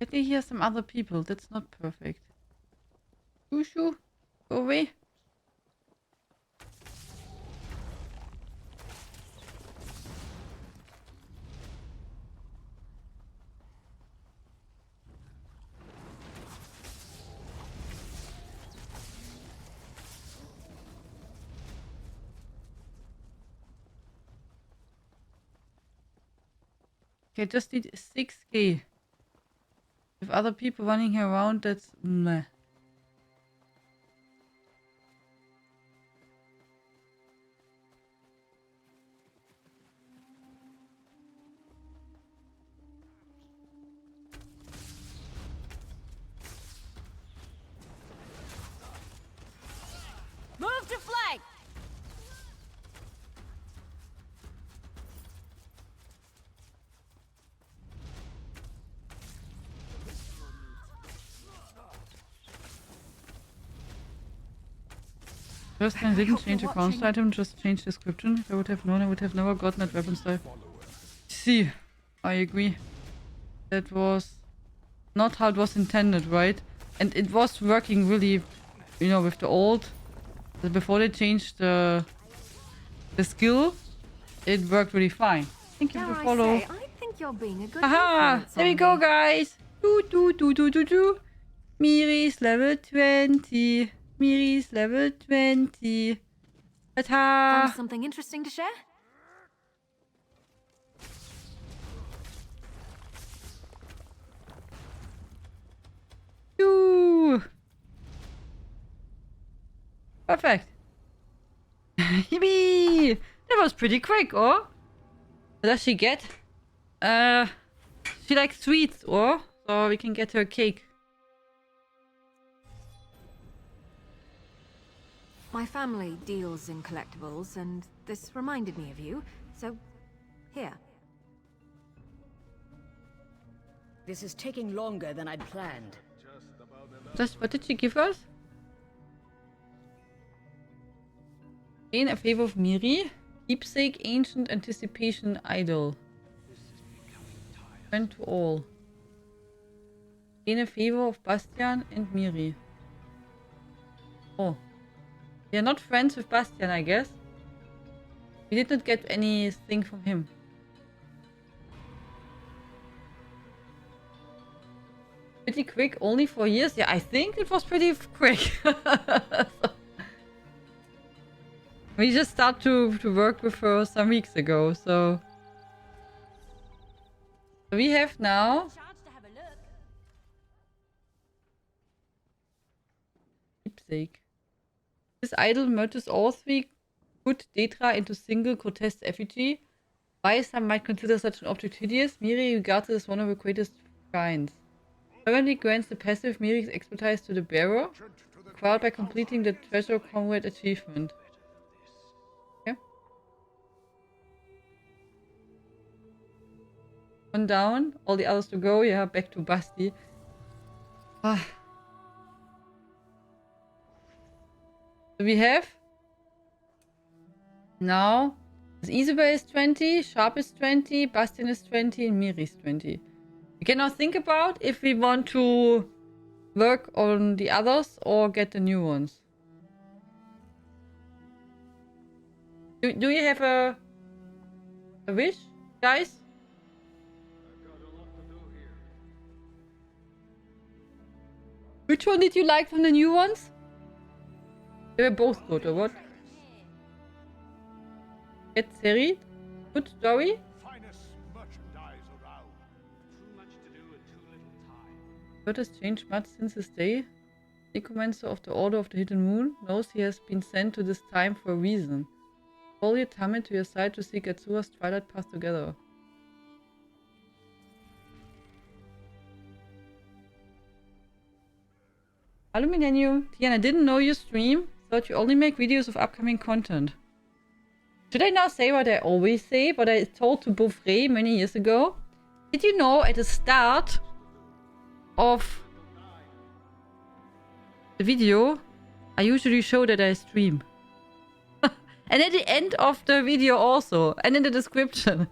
Let me hear some other people. That's not perfect. Shoo, go away. Okay, just need 6k. With other people running around, that's meh. Move to flank! First time didn't change a console item, just change description. If I would have known, I would have never gotten that weapon style. See, I agree. That was not how it was intended, right? And it was working really, you know, with the old. Before they changed the skill, it worked really fine. Thank you for follow. I think you're being a good Haha! influence There we on go, me. guys! Do. Miri's level 20. Miri's level 20. Ta-ta! Found something interesting to share? Yoo! Perfect. Yippee! That was pretty quick, or? What does she get? She likes sweets, or? So we can get her a cake. My family deals in collectibles, and this reminded me of you, so here. This is taking longer than I'd planned. Just what did she give us? Gain a favor of Miri. Keepsake, ancient anticipation idol. Friend to all. Gain a favor of Bastian and Miri. Oh. We are not friends with Bastian, I guess. We did not get anything from him. Pretty quick, only 4 years? Yeah, I think it was pretty quick. We just started to work with her some weeks ago, so... We have now... Keepsake. This idol merges all 3 good Detra into single grotesque effigy. Why some might consider such an object hideous, Miri regards it as one of the greatest shrines. Currently grants the passive Miri's expertise to the bearer, acquired by completing the Treasure Comrade achievement. Okay. One down, all the others to go. Yeah, back to Basti. Ah. So we have now Isabel is 20, Sharp is 20, Bastian is 20, and Miri is 20. We can now think about if we want to work on the others or get the new ones. Do you have a wish, guys? Which one did you like from the new ones? They were both good, or what? Get Seri. Good story. What has changed much since his day? The Necromancer of the Order of the Hidden Moon knows he has been sent to this time for a reason. Call your Tamil to your side to seek Atsura's Twilight Path together. Hello Millennium. Tiana, didn't know you stream. Thought you only make videos of upcoming content. Should I now say what I always say, what I told to Beaufray many years ago? Did you know at the start of the video, I usually show that I stream. And at the end of the video also, and in the description.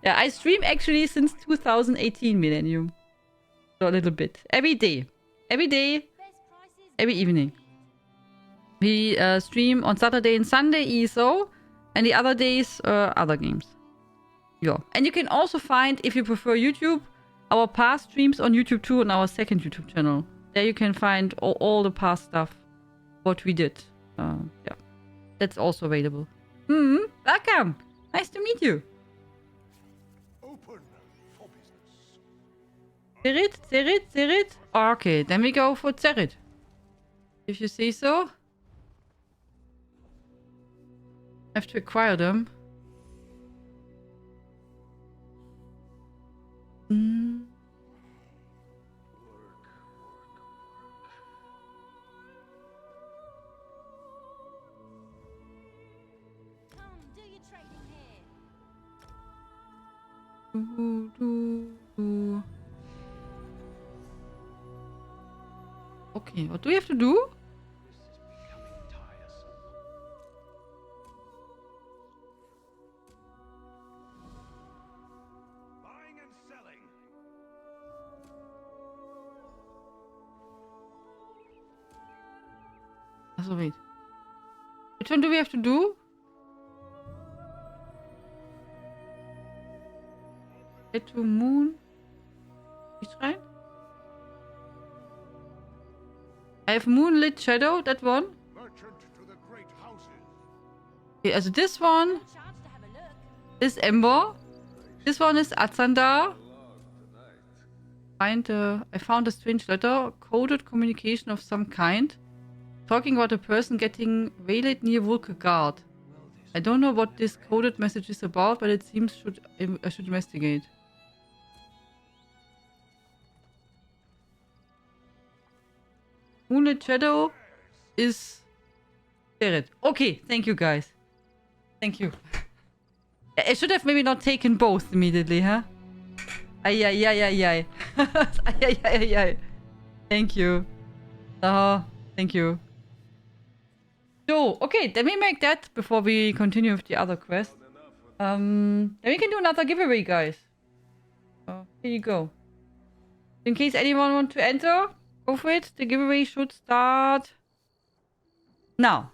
Yeah, I stream actually since 2018, Millennium. So a little bit. Every day. Every day. Every evening. We stream on Saturday and Sunday ESO, and the other days other games. Yeah. And you can also find, if you prefer YouTube, our past streams on YouTube too, on our second YouTube channel. There you can find all the past stuff, what we did. Yeah. That's also available. Welcome. Nice to meet you. Zerit, Zerit, Zerit. Okay, then we go for Zerit. If you say so. I have to acquire them. Okay, what do we have to do? So wait. Which one do we have to do? Get to moon. Which one? I have moonlit shadow, that one. Okay, also this one. This Ember. This one is Atsanda. I found a strange letter. Coded communication of some kind. Talking about a person getting waylaid near Vulkagard. I don't know what this coded message is about, but it seems I should investigate. Moonlit Shadow is Spirit. Okay, thank you guys. Thank you. I should have maybe not taken both immediately, huh? Ay. Ay. Thank you. Thank you. So, okay, then we make that before we continue with the other quest. Then we can do another giveaway, guys. So, here you go. In case anyone wants to enter, go for it. The giveaway should start now.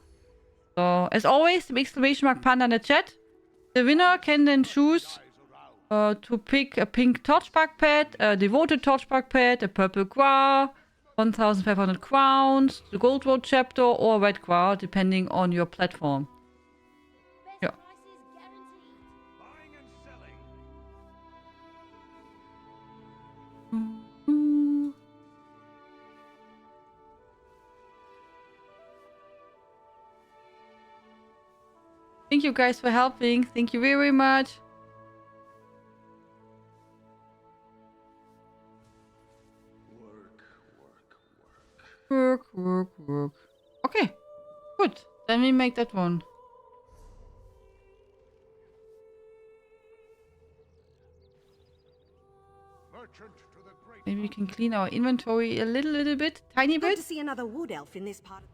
So, as always, the exclamation mark panda in the chat. The winner can then choose to pick a pink torchbark pet, a devoted torchbark pet, a purple guar, 1,500 crowns, the gold road chapter, or red guar, depending on your platform. Yeah. Thank you guys for helping. Thank you very much. Work. Okay, good. Then we make that one. Maybe we can clean our inventory a little bit, tiny Good bit. to see another wood elf in this part.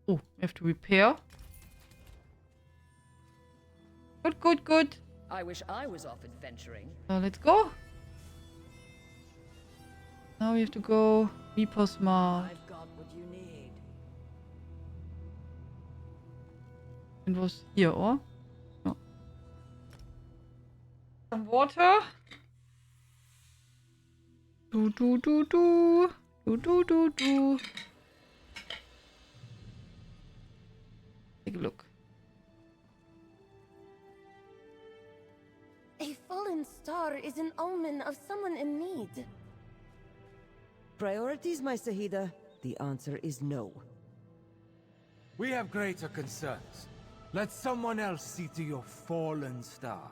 Oh, we have to repair. Good. I wish I was off adventuring. Let's go. Now we have to go Reaper Smart. I've got what you need. It was here, or? No. Some water. Do. Take a look. A fallen star is an omen of someone in need. Priorities, my Sahida? The answer is no. We have greater concerns. Let someone else see to your fallen star.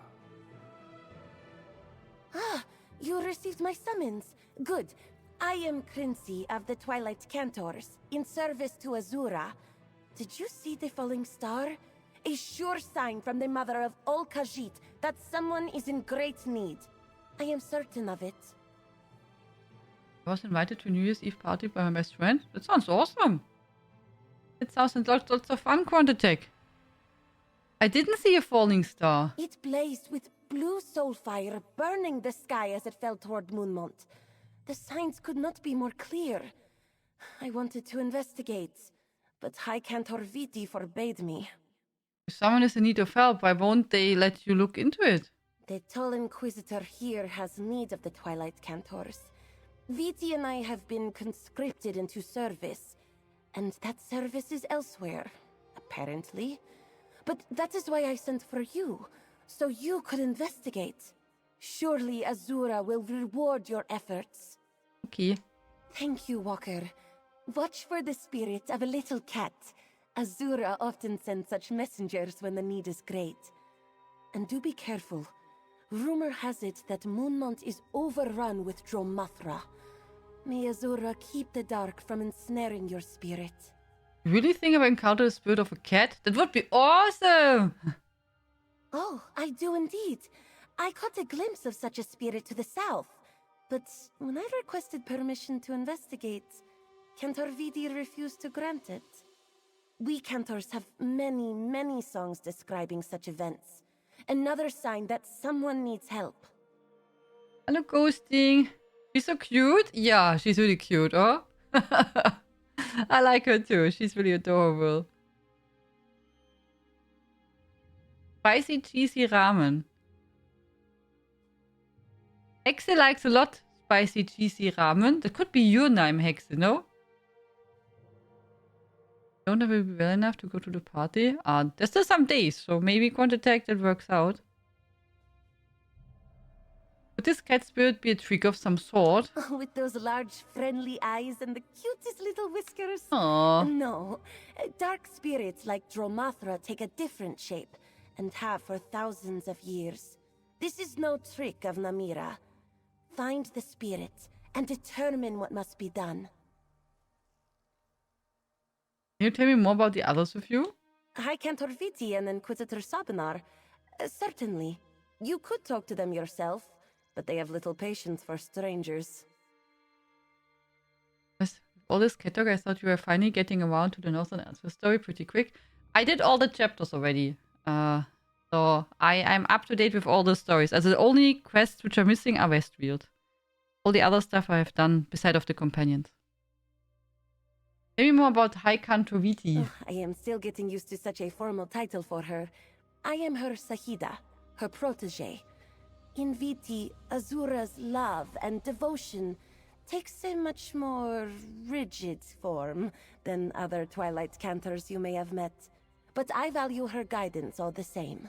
Ah, you received my summons. Good. I am Quincy of the Twilight Cantors, in service to Azura. Did you see the falling star? A sure sign from the mother of all Khajiit that someone is in great need. I am certain of it. I was invited to a New Year's Eve party by my best friend. That sounds awesome. It sounds like lots of fun, Quantatech. I didn't see a falling star. It blazed with blue soul fire, burning the sky as it fell toward Moonmont. The signs could not be more clear. I wanted to investigate, but High Cantor Viti forbade me. If someone is in need of help, why won't they let you look into it? The tall Inquisitor here has need of the Twilight Cantors. Viti and I have been conscripted into service, and that service is elsewhere, apparently. But that is why I sent for you, so you could investigate. Surely Azura will reward your efforts. Okay. Thank you, Walker. Watch for the spirit of a little cat. Azura often sends such messengers when the need is great. And do be careful. Rumor has it that Moonmont is overrun with Dromathra. May Azura keep the dark from ensnaring your spirit. You really think I've encountered the spirit of a cat? That would be awesome! Oh, I do indeed. I caught a glimpse of such a spirit to the south. But when I requested permission to investigate, Cantor Vidi refused to grant it. We Cantors have many songs describing such events. Another sign that someone needs help. Hello, Ghosting. She's so cute. Yeah, she's really cute, oh? I like her too. She's really adorable. Spicy cheesy ramen. Hexe likes a lot spicy cheesy ramen. That could be your name, Hexe, no? Don't I will be well enough to go to the party? There's still some days, so maybe Quantatech that works out. Would this cat spirit be a trick of some sort? With those large, friendly eyes and the cutest little whiskers? Aww. No. Dark spirits like Dromathra take a different shape, and have for thousands of years. This is no trick of Namira. Find the spirit, and determine what must be done. Can you tell me more about the others of you? High Cantor Viti and Inquisitor Sabinar. Certainly. You could talk to them yourself, but they have little patience for strangers. With all this cat talk, I thought you were finally getting around to the Northern Elsewhere story pretty quick. I did all the chapters already. So I'm up to date with all the stories. Also the only quests which are missing are Westfield. All the other stuff I have done beside of the companions. Maybe more about High Cantor Viti. Oh, I am still getting used to such a formal title for her. I am her Sahida, her protege. In Viti, Azura's love and devotion takes a much more rigid form than other Twilight Cantors you may have met. But I value her guidance all the same.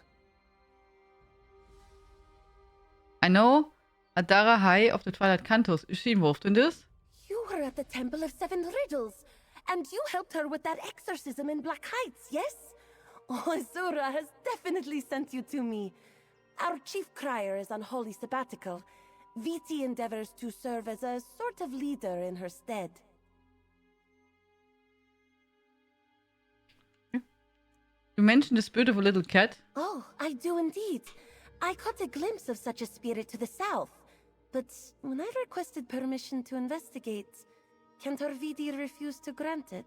I know Adara High of the Twilight Cantos. Is she involved in this? You were at the Temple of Seven Riddles, and you helped her with that exorcism in Black Heights, yes? Oh, Azura has definitely sent you to me. Our chief crier is on holy sabbatical. Viti endeavors to serve as a sort of leader in her stead. You mentioned the spirit of a little cat. Oh, I do indeed. I caught a glimpse of such a spirit to the south. But when I requested permission to investigate, Cantor Viti refused to grant it.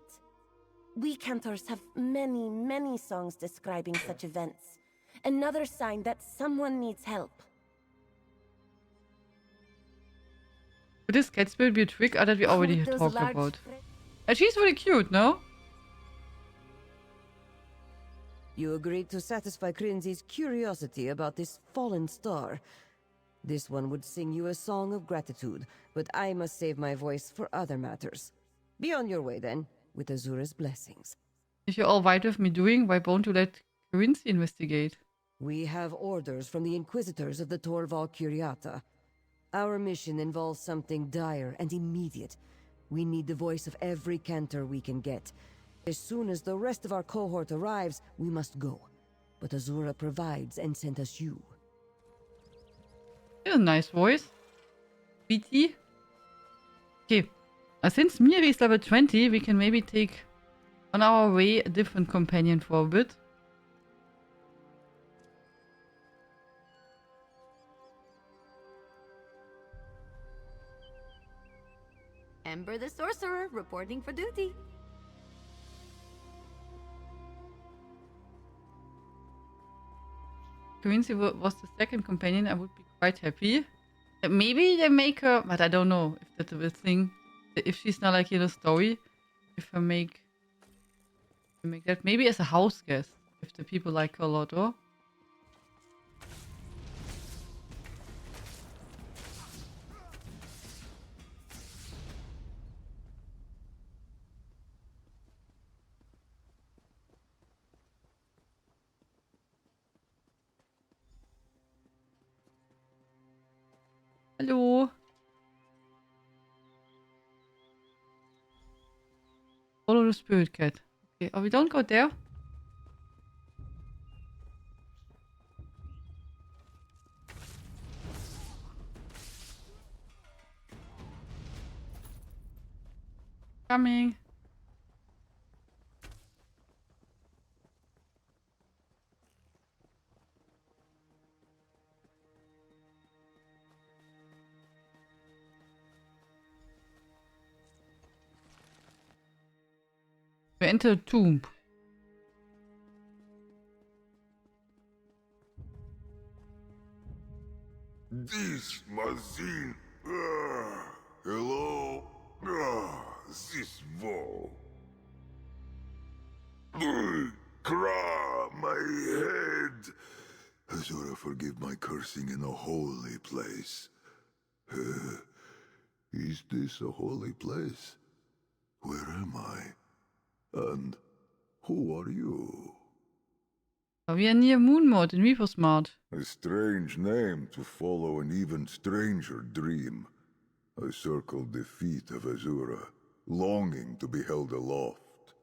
We Cantors have many, many songs describing such events. Another sign that someone needs help. Would this cat spirit be a trick or that we already talked about? And she's really cute, no? You agreed to satisfy Crinzy's curiosity about this fallen star. This one would sing you a song of gratitude, but I must save my voice for other matters. Be on your way then, with Azura's blessings. If you're all right with me doing, why won't you let Quincy investigate? We have orders from the Inquisitors of the Torval Curiata. Our mission involves something dire and immediate. We need the voice of every Cantor we can get. As soon as the rest of our cohort arrives, we must go. But Azura provides and sent us you. Yeah, nice voice. BT. Okay. Since Miri is level 20, we can maybe take on our way a different companion for a bit. Ember the Sorcerer reporting for duty. Quincy was the second companion, I would be quite happy. Maybe they make her, but I don't know if that's a thing. If she's not like in the story, if I make that maybe as a house guest, if the people like her a lot, or. Hello. Follow the spirit cat. Okay, oh, we don't go there. Coming. We enter a tomb. This machine. Hello. This wall. Cra, my head. Azura, forgive my cursing in a holy place. Is this a holy place? Where am I? And who are you? We are near Moon Mode in Reaper's Mart. A strange name to follow an even stranger dream. I circled the feet of Azura, longing to be held aloft.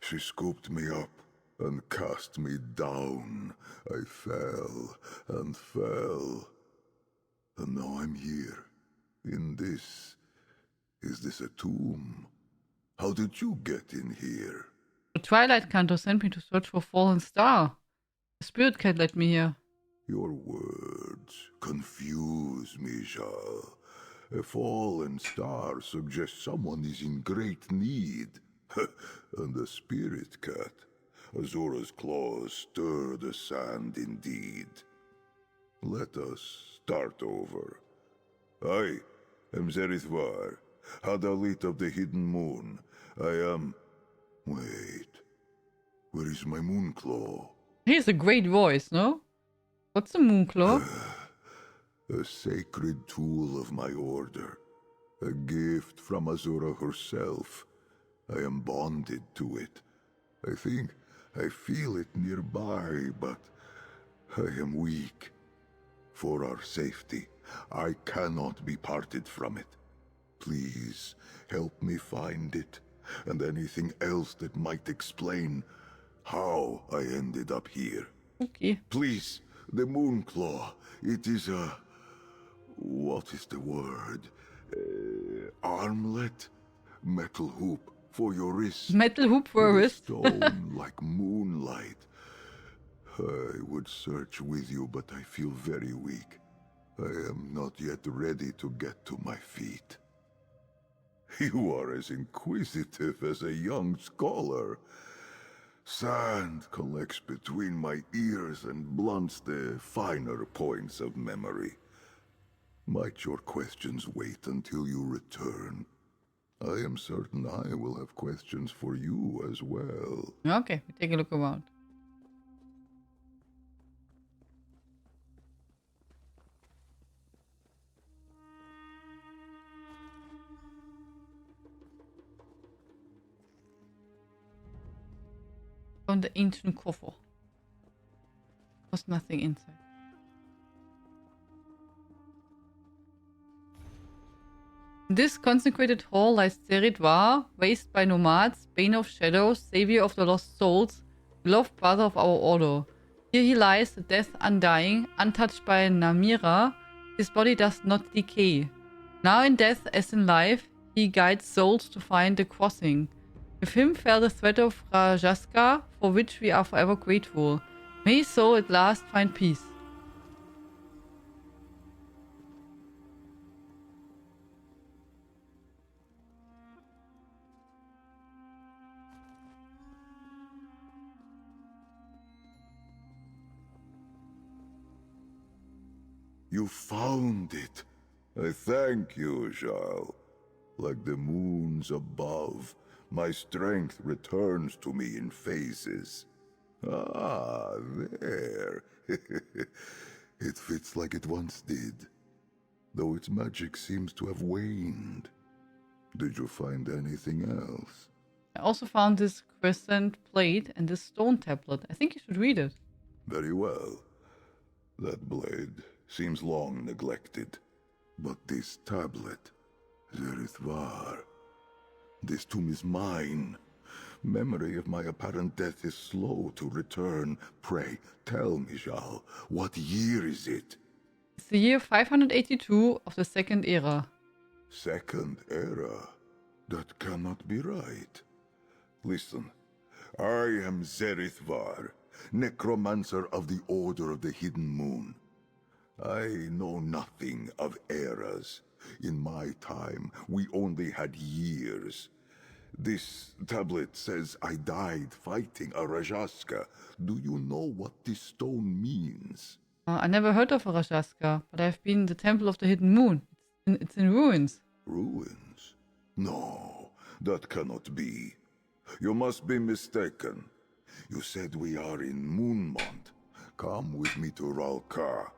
She scooped me up and cast me down. I fell and fell. And now I'm here, in this. Is this a tomb? How did you get in here? The Twilight Cantor sent me to search for Fallen Star. The Spirit Cat led me here. Your words confuse me, Jal. A fallen star suggests someone is in great need. And a spirit cat. Azura's claws stir the sand indeed. Let us start over. I am Zerithvar, Hadalit of the Hidden Moon. I am... Wait. Where is my Moonclaw? He has a great voice, no? What's a Moonclaw? A sacred tool of my order. A gift from Azura herself. I am bonded to it. I think I feel it nearby, but I am weak. For our safety, I cannot be parted from it. Please, help me find it, and anything else that might explain how I ended up here. Okay. Please, the Moonclaw. It is a... what is the word? Armlet? Metal hoop for your wrist. Metal hoop for a wrist. Stone like moonlight. I would search with you, but I feel very weak. I am not yet ready to get to my feet. You are as inquisitive as a young scholar. Sand collects between my ears and blunts the finer points of memory. Might your questions wait until you return? I am certain I will have questions for you as well. Okay, we take a look around. Found the ancient coffer. Was nothing inside. In this consecrated hall lies Zeridwar, raised by nomads, Bane of Shadows, Savior of the Lost Souls, beloved brother of our order. Here he lies, the death undying, untouched by Namira. His body does not decay. Now in death as in life, he guides souls to find the crossing. With him fell the threat of Rajaska, for which we are forever grateful. May his soul at last find peace. You found it. I thank you, Jarl. Like the moons above, my strength returns to me in phases. Ah, there. It fits like it once did, though its magic seems to have waned. Did you find anything else? I also found this crescent plate and this stone tablet. I think you should read it. Very well. That blade seems long neglected. But this tablet, Zerithvar, this tomb is mine. Memory of my apparent death is slow to return. Pray, tell me, Jal, what year is it? It's the year 582 of the Second Era. Second Era? That cannot be right. Listen, I am Zerithvar, necromancer of the Order of the Hidden Moon. I know nothing of eras. In my time, we only had years. This tablet says I died fighting a Rajaska. Do you know what this stone means? I never heard of a Rajaska, but I've been in the Temple of the Hidden Moon. It's in ruins. Ruins? No, that cannot be. You must be mistaken. You said we are in Moonmont. Come with me to Ralka.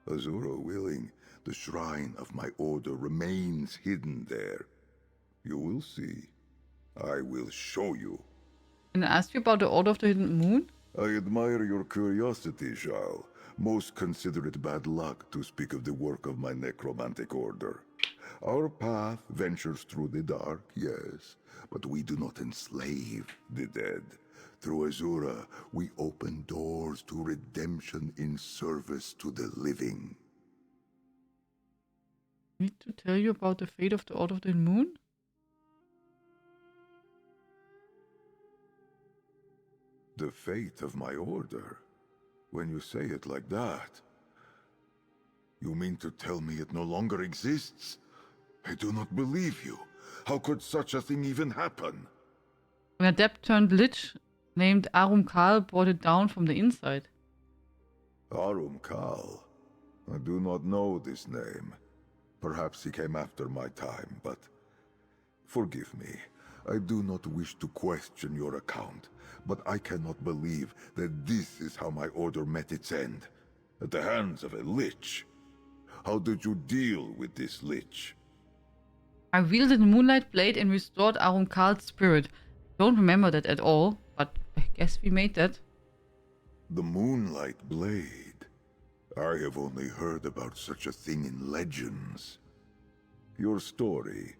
Azura willing, the shrine of my order remains hidden there. You will see. I will show you. Can I ask you about the Order of the Hidden Moon? I admire your curiosity, Jarl. Most consider it bad luck to speak of the work of my necromantic order. Our path ventures through the dark, yes, but we do not enslave the dead. Through Azura, we open doors to redemption in service to the living. Need to tell you about the fate of the Order of the Hidden Moon? The fate of my order? When you say it like that, you mean to tell me it no longer exists? I do not believe you. How could such a thing even happen? When Adept turned Lich, named Arum Kal brought it down from the inside. Arum Kal? I do not know this name. Perhaps he came after my time, but forgive me. I do not wish to question your account, but I cannot believe that this is how my order met its end. At the hands of a lich. How did you deal with this lich? I wielded the Moonlight Blade and restored Arum Kal's spirit. Don't remember that at all, but I guess we made that. The Moonlight Blade? I have only heard about such a thing in legends. Your story,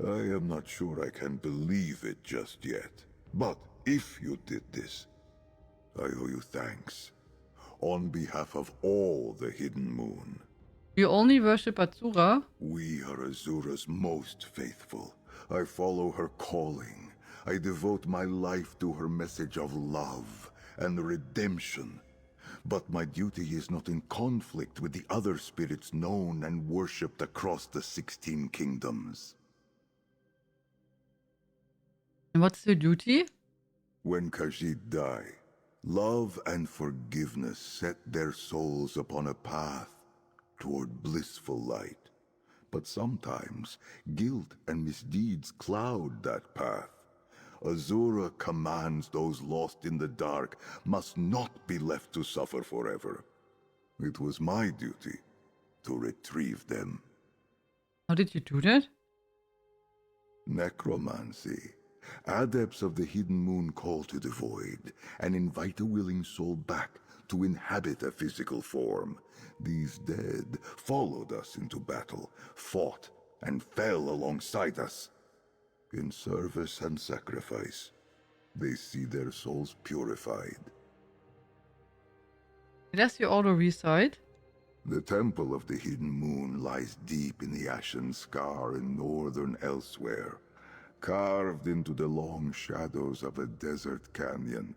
I am not sure I can believe it just yet. But if you did this, I owe you thanks. On behalf of all the Hidden Moon. You only worship Azura? We are Azura's most faithful. I follow her calling. I devote my life to her message of love and redemption. But my duty is not in conflict with the other spirits known and worshipped across the 16 kingdoms. And what's your duty? When Khajiit die, love and forgiveness set their souls upon a path toward blissful light. But sometimes guilt and misdeeds cloud that path. Azura commands those lost in the dark must not be left to suffer forever. It was my duty to retrieve them. How did you do that? Necromancy. Adepts of the Hidden Moon call to the void and invite a willing soul back to inhabit a physical form. These dead followed us into battle, fought, and fell alongside us. In service and sacrifice, they see their souls purified. Does your order reside? The Temple of the Hidden Moon lies deep in the Ashen Scar in northern Elsewhere, carved into the long shadows of a desert canyon.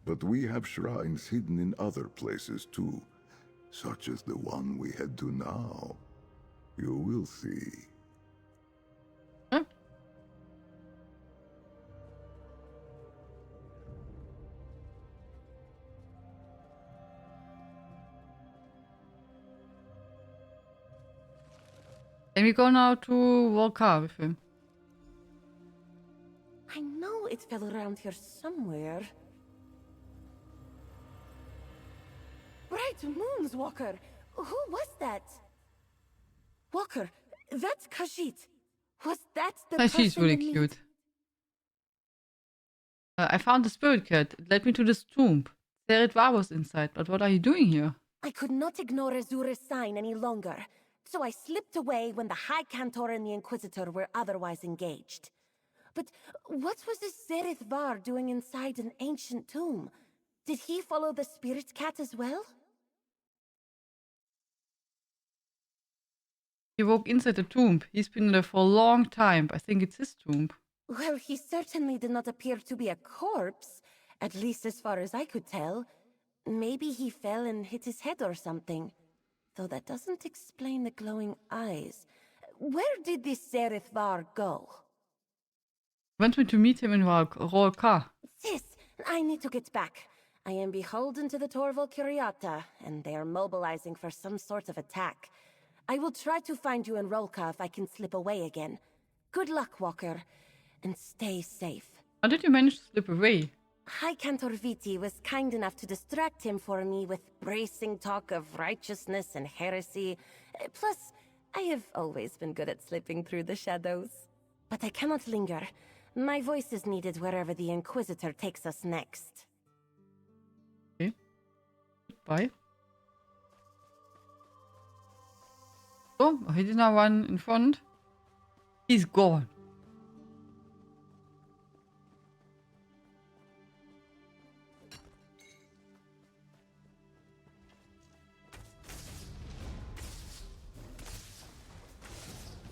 But we have shrines hidden in other places too, such as the one we head to now. You will see. Huh? Then we go now to Volcar with him. I know it fell around here somewhere. Bright moons, Walker! Who was that? Walker, that's Khajiit. Was that the person She's really in cute. I found the spirit cat. It led me to this tomb. Seretvar was inside, but what are you doing here? I could not ignore Azura's sign any longer, so I slipped away when the High Cantor and the Inquisitor were otherwise engaged. But what was this Seretvar doing inside an ancient tomb? Did he follow the spirit cat as well? He woke inside the tomb. He's been there for a long time. I think it's his tomb. Well, he certainly did not appear to be a corpse, at least as far as I could tell. Maybe he fell and hit his head or something. Though that doesn't explain the glowing eyes. Where did this Seretvar go? Went me to meet him in Rolka. Sis, I need to get back. I am beholden to the Torval Curiata, and they are mobilizing for some sort of attack. I will try to find you in Rolka if I can slip away again. Good luck, Walker, and stay safe. How did you manage to slip away? High Cantor Viti was kind enough to distract him for me with bracing talk of righteousness and heresy. Plus, I have always been good at slipping through the shadows. But I cannot linger. My voice is needed wherever the Inquisitor takes us next. Okay. Goodbye. Oh, he did not run in front. He's gone.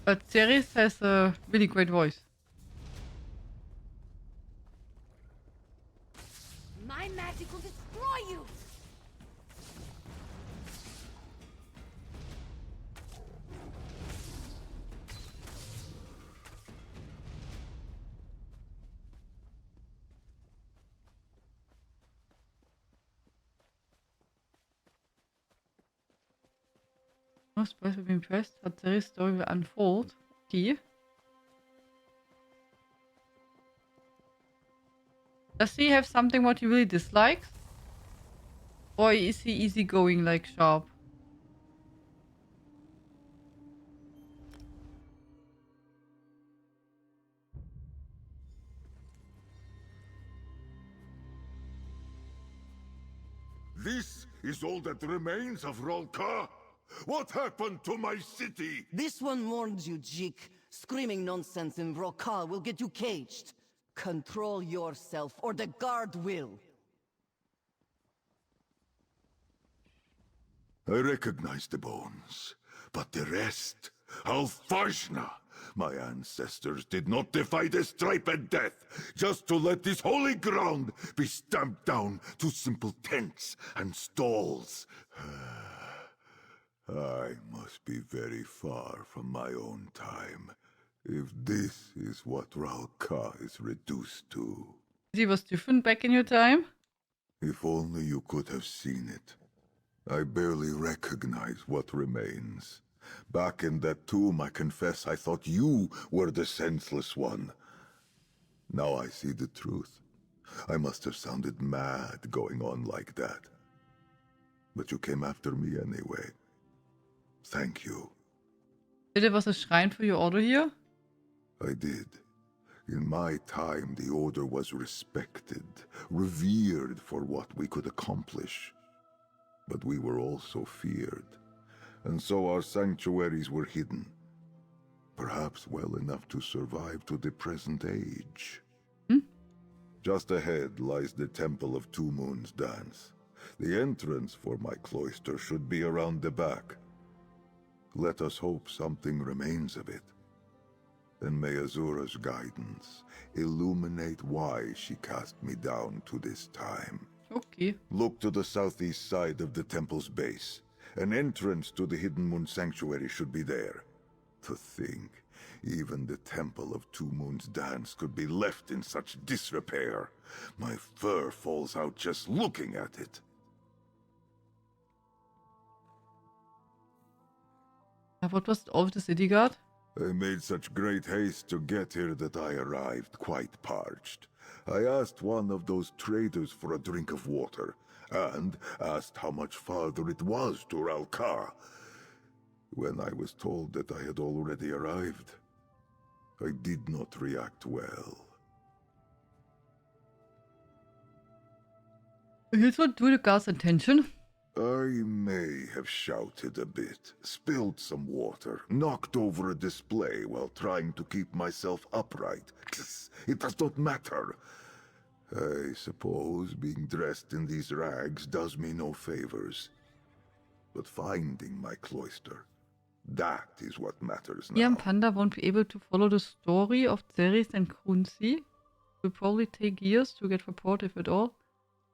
But Ceres has a really great voice. My magic will destroy you! No spoilers will be impressed. How Ceri's story will unfold. Okay. Does he have something what he really dislikes? Or is he easygoing like Sharp? This is all that remains of Rolka? What happened to my city? This one warns you, Jeek. Screaming nonsense in Vrokal will get you caged. Control yourself, or the guard will. I recognize the bones, but the rest... Alfashna! My ancestors did not defy the striped death, just to let this holy ground be stamped down to simple tents and stalls. I must be very far from my own time, if this is what Ralka is reduced to. He was different back in your time? If only you could have seen it. I barely recognize what remains. Back in that tomb, I confess I thought you were the senseless one. Now I see the truth. I must have sounded mad going on like that. But you came after me anyway. Thank you. There was a shrine for your order here? I did. In my time, the Order was respected, revered for what we could accomplish. But we were also feared, and so our sanctuaries were hidden. Perhaps well enough to survive to the present age. Just ahead lies the Temple of Two Moons Dance. The entrance for my cloister should be around the back. Let us hope something remains of it. And may Azura's guidance illuminate why she cast me down to this time. Okay. Look to the southeast side of the temple's base. An entrance to the Hidden Moon Sanctuary should be there. To think, even the Temple of Two Moons Dance could be left in such disrepair. My fur falls out just looking at it. What was all of the city guard? I made such great haste to get here that I arrived quite parched. I asked one of those traders for a drink of water, and asked how much farther it was to Ralka. When I was told that I had already arrived, I did not react well. Here's what drew the guard's attention. I may have shouted a bit, spilled some water, knocked over a display while trying to keep myself upright. It does not matter. I suppose being dressed in these rags does me no favors. But finding my cloister, that is what matters now. Ian Panda won't be able to follow the story of Ceres and Kunzi. It will probably take years to get report, if at all.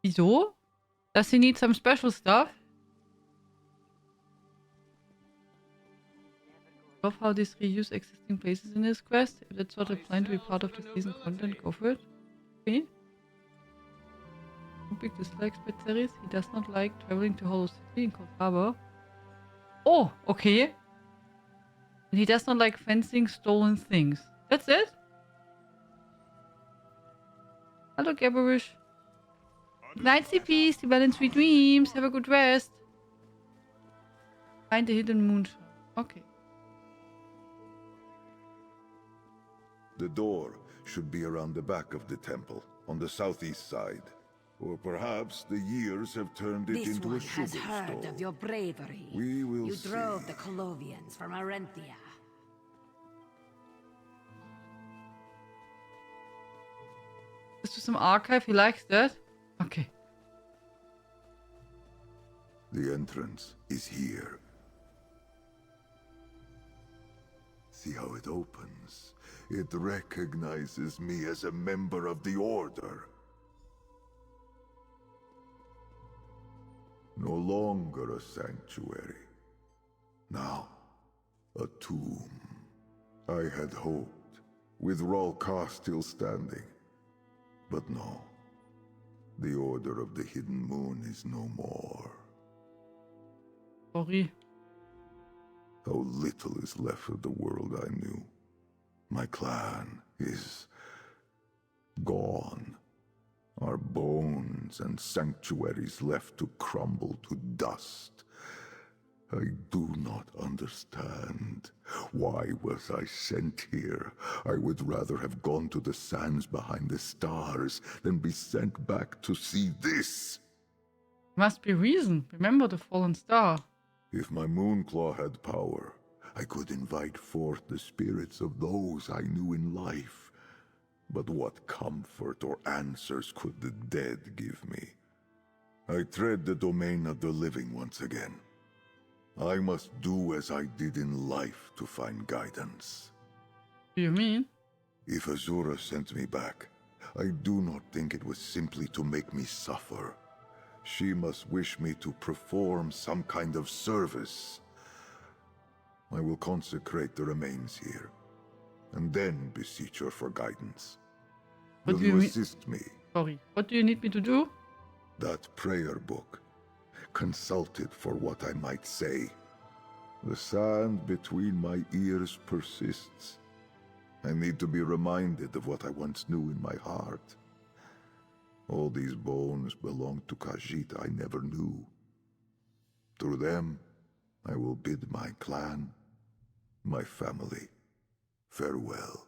Wieso? Does he need some special stuff? Love how this reuse existing places in his quest. If that's what I plan to be part of the season content, go for it. Okay. No big dislikes by Ceres. He does not like traveling to Hollow City in Cold Harbor. Oh, okay. And he does not like fencing stolen things. That's it? Hello, Gabberish. Good night, CPs. Dwell in sweet dreams. Have a good rest. Find the hidden moon. Okay. The door should be around the back of the temple, on the southeast side. Or perhaps the years have turned it into a sugar This one has heard stall. of your bravery. We will You see. drove the Colovians from Arenthia. Let's do some archive. He likes that. Okay. The entrance is here. See how it opens? It recognizes me as a member of the Order. No longer a sanctuary. Now, a tomb. I had hoped, with Ralka still standing. But no. The Order of the Hidden Moon is no more. Sorry. how little is left of the world I knew. My clan is gone. Our bones and sanctuaries left to crumble to dust. I do not understand. Why was I sent here? I would rather have gone to the sands behind the stars than be sent back to see this. Must be reason. Remember the fallen star. If my Moonclaw had power, I could invite forth the spirits of those I knew in life. But what comfort or answers could the dead give me? I tread the domain of the living once again. I must do as I did in life to find guidance. What do you mean? If Azura sent me back, I do not think it was simply to make me suffer. She must wish me to perform some kind of service. I will consecrate the remains here, and then beseech her for guidance. Will you assist me? Sorry. What do you need me to do? That prayer book. Consult it for what I might say. The sand between my ears persists. I need to be reminded of what I once knew in my heart. All these bones belong to Khajiit I never knew. Through them, I will bid my clan, my family, farewell.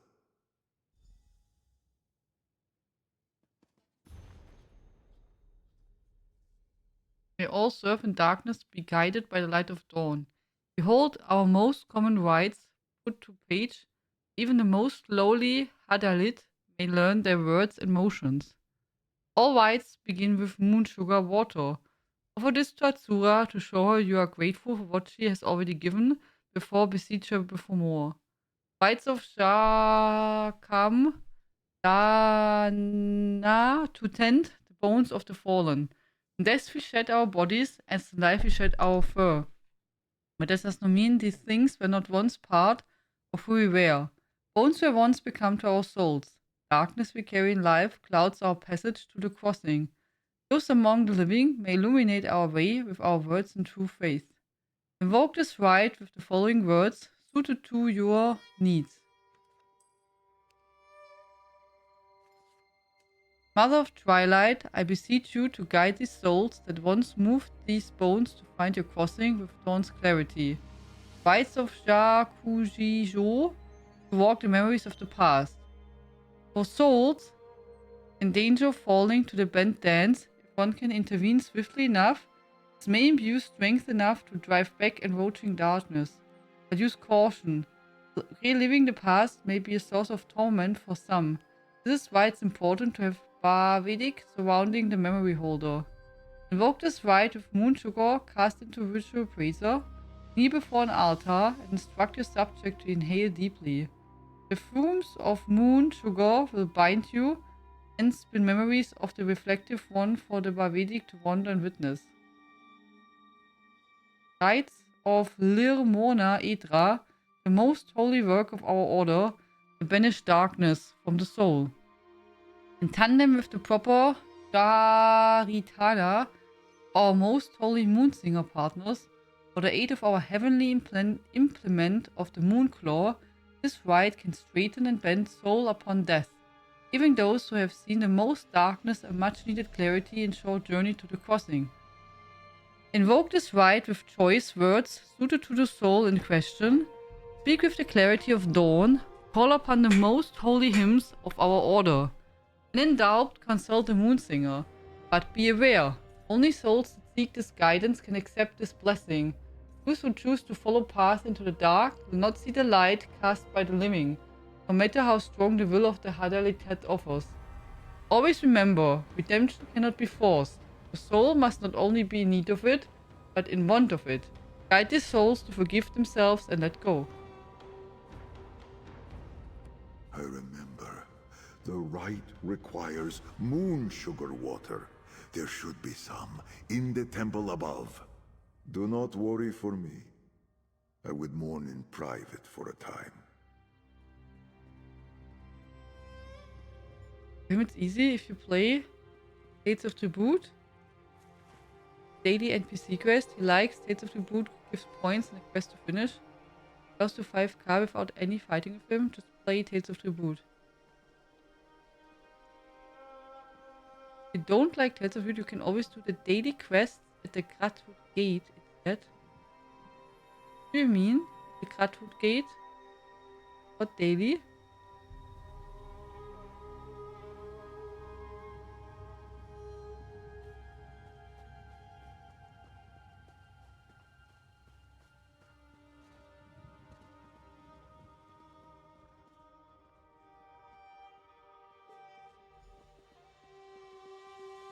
May all serve in darkness be guided by the light of dawn. Behold, our most common rites put to page. Even the most lowly Hadalit may learn their words and motions. All rites begin with moon sugar water. Offer this to Azura to show her you are grateful for what she has already given, before beseech her for more. Rites of Shakam Dana to tend the bones of the fallen. In death we shed our bodies, as in life we shed our fur. But this does not mean these things were not once part of who we were. Bones were once become to our souls. Darkness we carry in life clouds our passage to the crossing. Those among the living may illuminate our way with our words and true faith. Invoke this rite with the following words, suited to your needs. Mother of Twilight, I beseech you to guide these souls that once moved these bones to find your crossing with dawn's clarity. Rites of Shakujijo, to walk the memories of the past. For souls in danger of falling to the bent dance, if one can intervene swiftly enough, this may imbue strength enough to drive back encroaching darkness. But use caution. Reliving the past may be a source of torment for some. This is why it's important to have Vedic surrounding the memory holder. Invoke this rite with moon sugar cast into a ritual brazier. Kneel before an altar and instruct your subject to inhale deeply. The fumes of moon sugar will bind you and spin memories of the reflective one for the Vedic to wander and witness. Rites of Lir Mona Edra, the most holy work of our order, to banish darkness from the soul. In tandem with the proper Jaritana, our most holy Moonsinger partners, for the aid of our heavenly implement of the Moonclaw, this rite can straighten and bend soul upon death, giving those who have seen the most darkness a much-needed clarity in short journey to the crossing. Invoke this rite with choice words suited to the soul in question, speak with the clarity of dawn, call upon the most holy hymns of our order. When in doubt, consult the Moonsinger. But be aware, only souls that seek this guidance can accept this blessing. Those who choose to follow paths into the dark will not see the light cast by the living, no matter how strong the will of the Hadalitet offers. Always remember, redemption cannot be forced. The soul must not only be in need of it, but in want of it. Guide these souls to forgive themselves and let go. I remember. The rite requires moon sugar water. There should be some in the temple above. Do not worry for me. I would mourn in private for a time. It's easy if you play States of Tribute. Daily NPC quest. He likes States of Tribute, gives points in the quest to finish. Close to 5k without any fighting with him. Just play Tales of Tribute. If you don't like Tales of Tribute, you can always do the daily quests at the Gratwood Gate instead. What do you mean? The Gratwood Gate? What daily?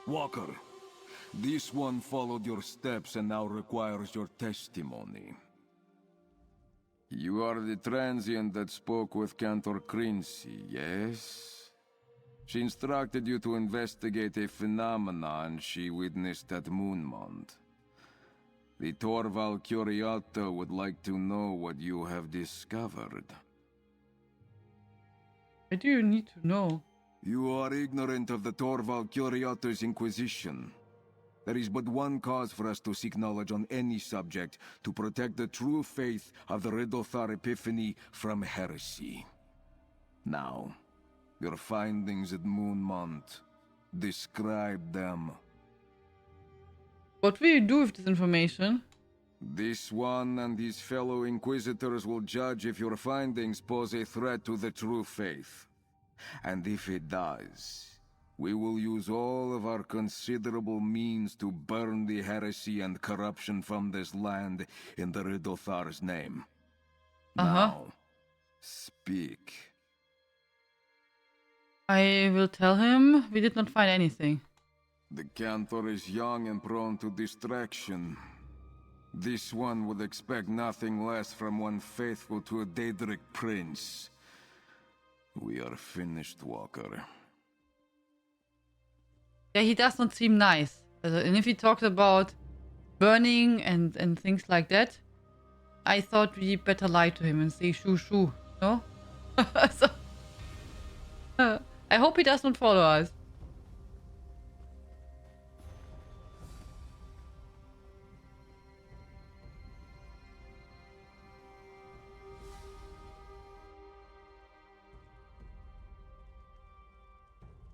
Walker, this one followed your steps and now requires your testimony. You are the transient that spoke with Cantor Crincy, yes? She instructed you to investigate a phenomenon she witnessed at Moonmont. The Torval Curiata would like to know what you have discovered. Why do you need to know? You are ignorant of the Torval Curiata's Inquisition. There is but one cause for us to seek knowledge on any subject, to protect the true faith of the Riddlethar Epiphany from heresy. Now, your findings at Moonmont. Describe them. What will you do with this information? This one and his fellow Inquisitors will judge if your findings pose a threat to the true faith. And if it does, we will use all of our considerable means to burn the heresy and corruption from this land in the Riddlethar's name. Now, speak. I will tell him we did not find anything. The Cantor is young and prone to distraction. This one would expect nothing less from one faithful to a Daedric prince. We are finished, Walker. Yeah, he does not seem nice. And if he talked about burning and things like that, I thought we better lie to him and say shoo shoo, no? So, I hope he does not follow us.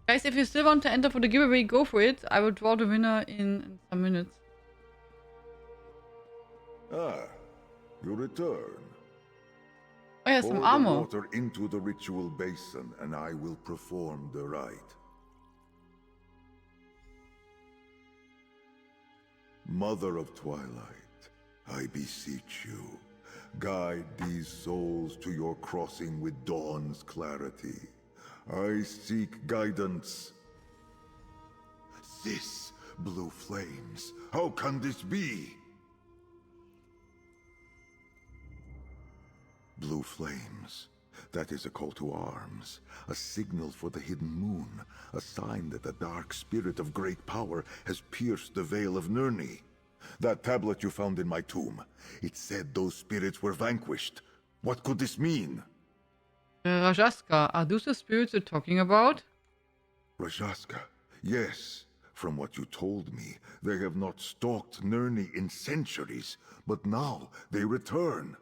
Guys, if you still want to enter for the giveaway, go for it. I will draw the winner in some minutes. Ah, you return. Oh, yeah, some Pour the armor. water into the ritual basin, and I will perform the rite. Mother of Twilight, I beseech you, guide these souls to your crossing with dawn's clarity. I seek guidance. This blue flames, how can this be? Blue flames. That is a call to arms, a signal for the hidden moon, a sign that the dark spirit of great power has pierced the veil of Nirni. That tablet you found in my tomb, it said those spirits were vanquished. What could this mean? Rajaska, are those the spirits you're talking about? Rajaska, yes. From what you told me, they have not stalked Nirni in centuries, but now they return.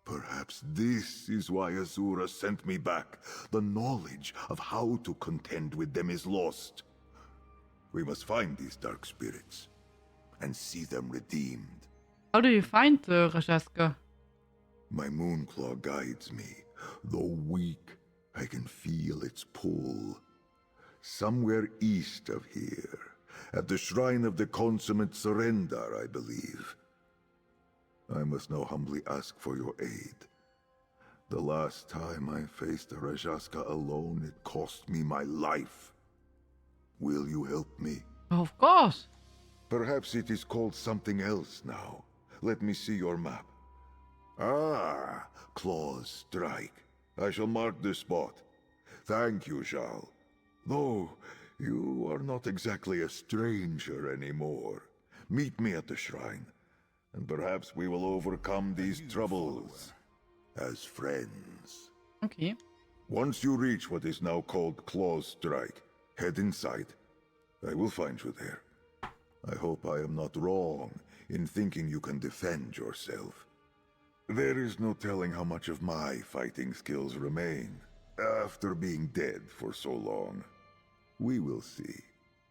Perhaps this is why Azura sent me back. The knowledge of how to contend with them is lost. We must find these dark spirits and see them redeemed. How do you find Rajaska? My Moonclaw guides me. Though weak, I can feel its pull. Somewhere east of here, at the shrine of the consummate surrender, I believe. I must now humbly ask for your aid. The last time I faced a Rajaska alone, it cost me my life. Will you help me? Of course. Perhaps it is called something else now. Let me see your map. Ah, Claw's Strike. I shall mark the spot. Thank you, Jarl. Though, you are not exactly a stranger anymore. Meet me at the shrine, and perhaps we will overcome these troubles as friends. Okay. Once you reach what is now called Claw's Strike, head inside. I will find you there. I hope I am not wrong in thinking you can defend yourself. There is no telling how much of my fighting skills remain after being dead for so long. We will see.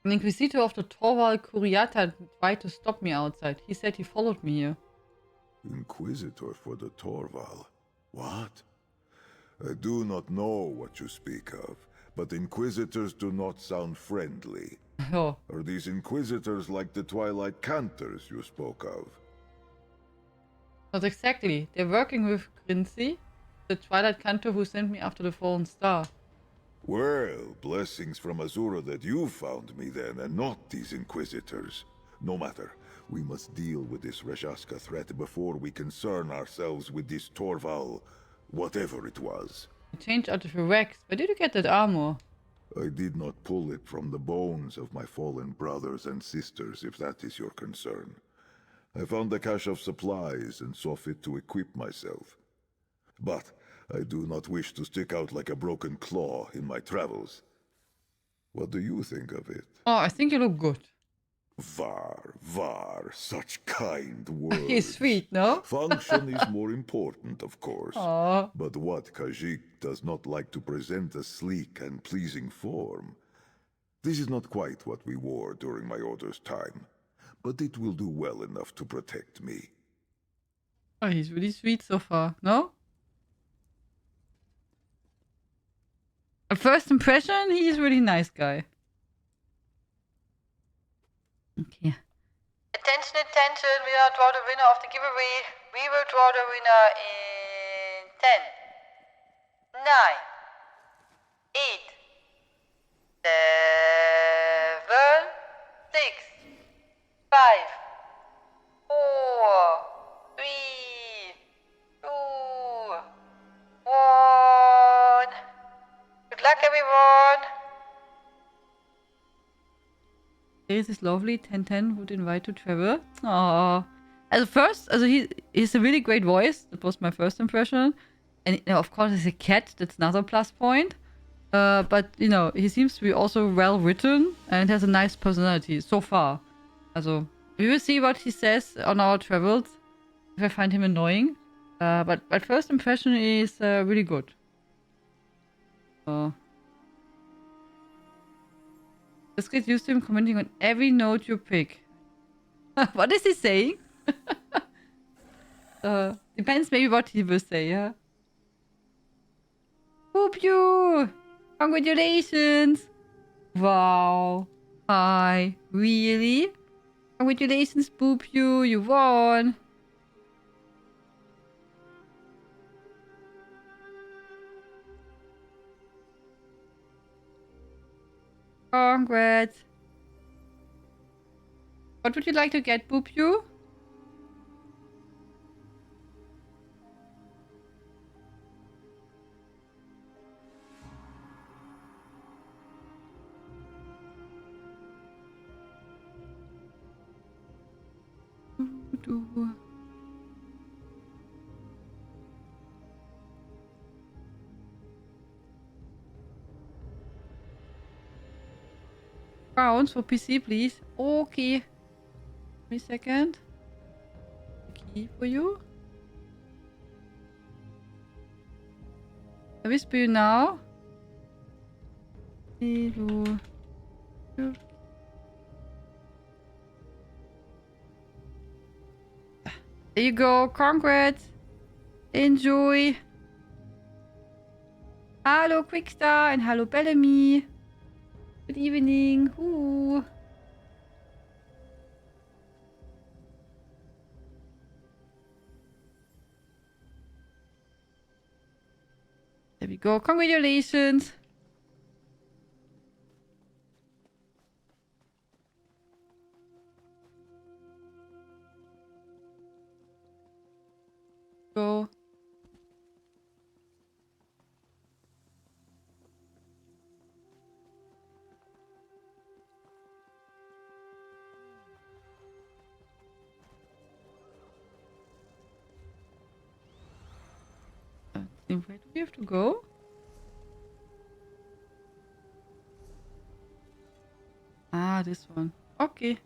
An Inquisitor of the Torval Curiata tried to stop me outside. He said he followed me here. Inquisitor for the Torval? What? I do not know what you speak of, but Inquisitors do not sound friendly. Oh. Are these Inquisitors like the Twilight Cantors you spoke of? Not exactly. They're working with Grinzi, the Twilight Cantor who sent me after the Fallen Star. Well, blessings from Azura that you found me then, and not these Inquisitors. No matter. We must deal with this Rajashka threat before we concern ourselves with this Torval, whatever it was. You changed out of your wax. Where did you get that armor? I did not pull it from the bones of my fallen brothers and sisters, if that is your concern. I found a cache of supplies and saw fit to equip myself. But I do not wish to stick out like a broken claw in my travels. What do you think of it? Oh, I think you look good. Var, such kind words. He's sweet, no? Function is more important, of course. Aww. But what Khajiit does not like to present a sleek and pleasing form. This is not quite what we wore during my order's time, but it will do well enough to protect me. Oh, he's really sweet so far, no? A first impression, he's a really nice guy. Okay. Attention, attention, we will draw the winner of the giveaway. We will draw the winner in 10, 9, 8, 7, 6, 5, 4, 3, 2, 1. Good luck, everyone. This is lovely. 1010 would invite to travel. Aww. He's a really great voice. That was my first impression. And you know, of course, he's a cat. That's another plus point. But you know, he seems to be also well written and has a nice personality so far. Also, we will see what he says on our travels if I find him annoying. But my first impression is really good. Just get used to him commenting on every note you pick. What is he saying? Depends maybe what he will say, yeah? Whoop you! Congratulations! Wow. Hi. Really? Congratulations, Boop you. You won. Congrats. What would you like to get, Boop you? Pounds for PC, please. Okay. Give me a second. Key for you. I whisper you now. There you go. Congrats. Enjoy. Hallo Quickstar and hallo Bellamy. Good evening. Ooh. There we go. Congratulations. Go. Where do we have to go? Ah, this one. Okay.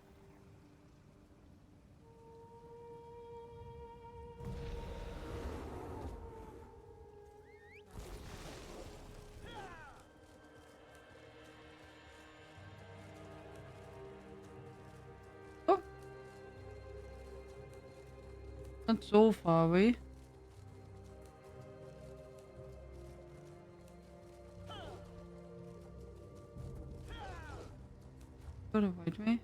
Not so far away. Go the right way.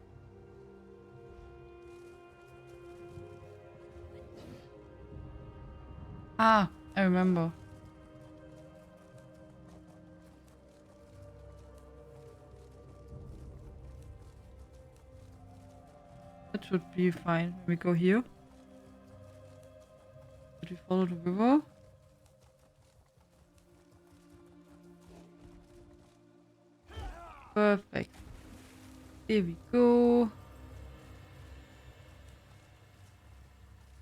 Ah, I remember. That should be fine. We go here. Should we follow the river? Perfect. There we go.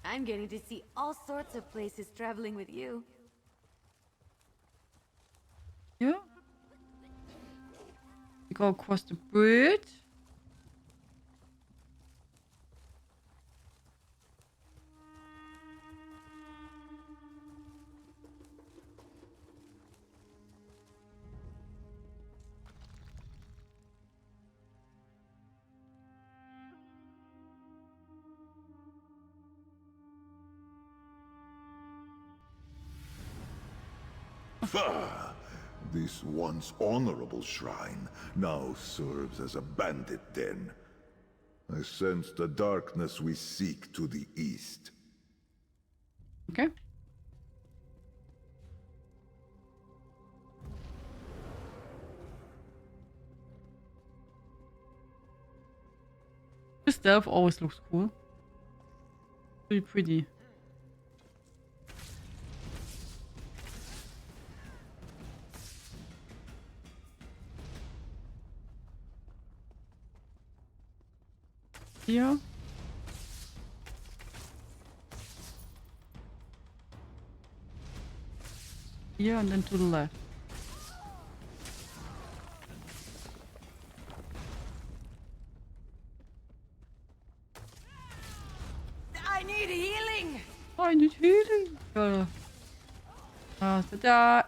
I'm getting to see all sorts of places traveling with you. Yeah. We go across the bridge. This once honorable shrine now serves as a bandit den. I sense the darkness we seek to the east. Okay. This stealth always looks cool. Pretty pretty. Here. Here and then to the left. I need healing. I need healing. So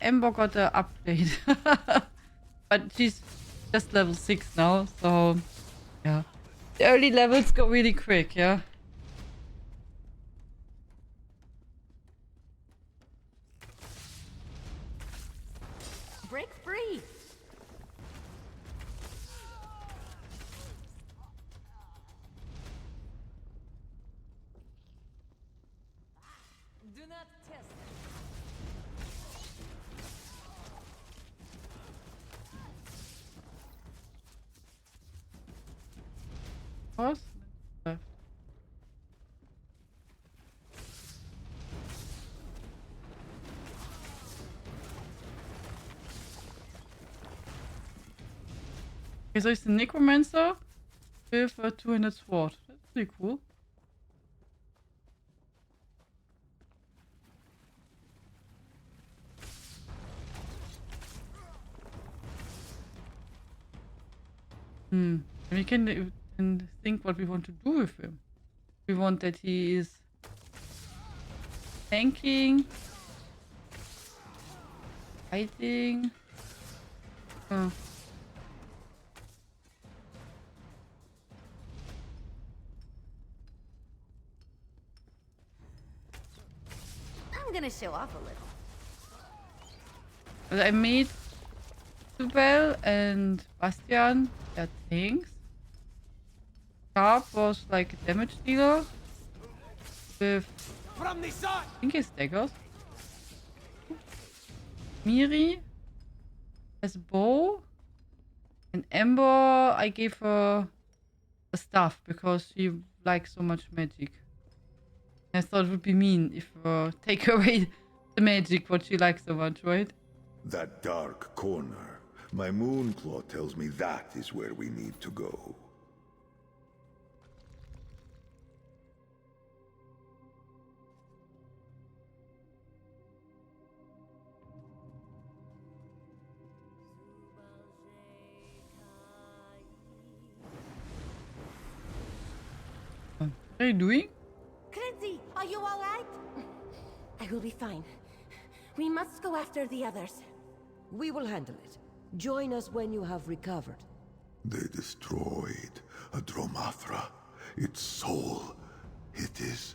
Ember got the upgrade. But she's just level 6 now, so yeah. The early levels go really quick, yeah. Break free! Do not test. What? Left. Okay, so it's the Necromancer with a two-handed sword. That's pretty cool. And we can think what we want to do with him. We want that he is tanking, fighting. I'm gonna show off a little. But I made Subel and Bastian their tanks. Sharp was like a damage dealer with From the side. I think his daggers. Miri has a bow. And Ember, I gave her a staff because she likes so much magic. I thought it would be mean if take away the magic what she likes so much, right? That dark corner. My Moonclaw tells me that is where we need to go. What are you doing? Crinzy, are you all right? I will be fine. We must go after the others. We will handle it. Join us when you have recovered. They destroyed a Dromathra. Its soul. It is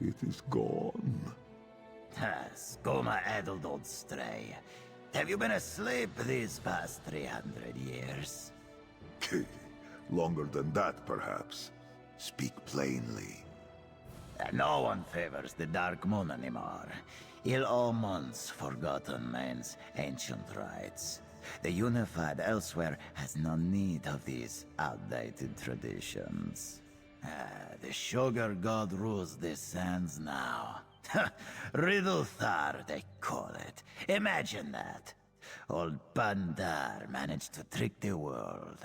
It is gone. Skoma addled old stray. Have you been asleep these past 300 years? Longer than that, perhaps. Speak plainly. No one favors the Dark Moon anymore. Ill omens, forgotten names, ancient rites. The Unified elsewhere has no need of these outdated traditions. The Sugar God rules the sands now. Riddlethar, they call it. Imagine that. Old Pandar managed to trick the world.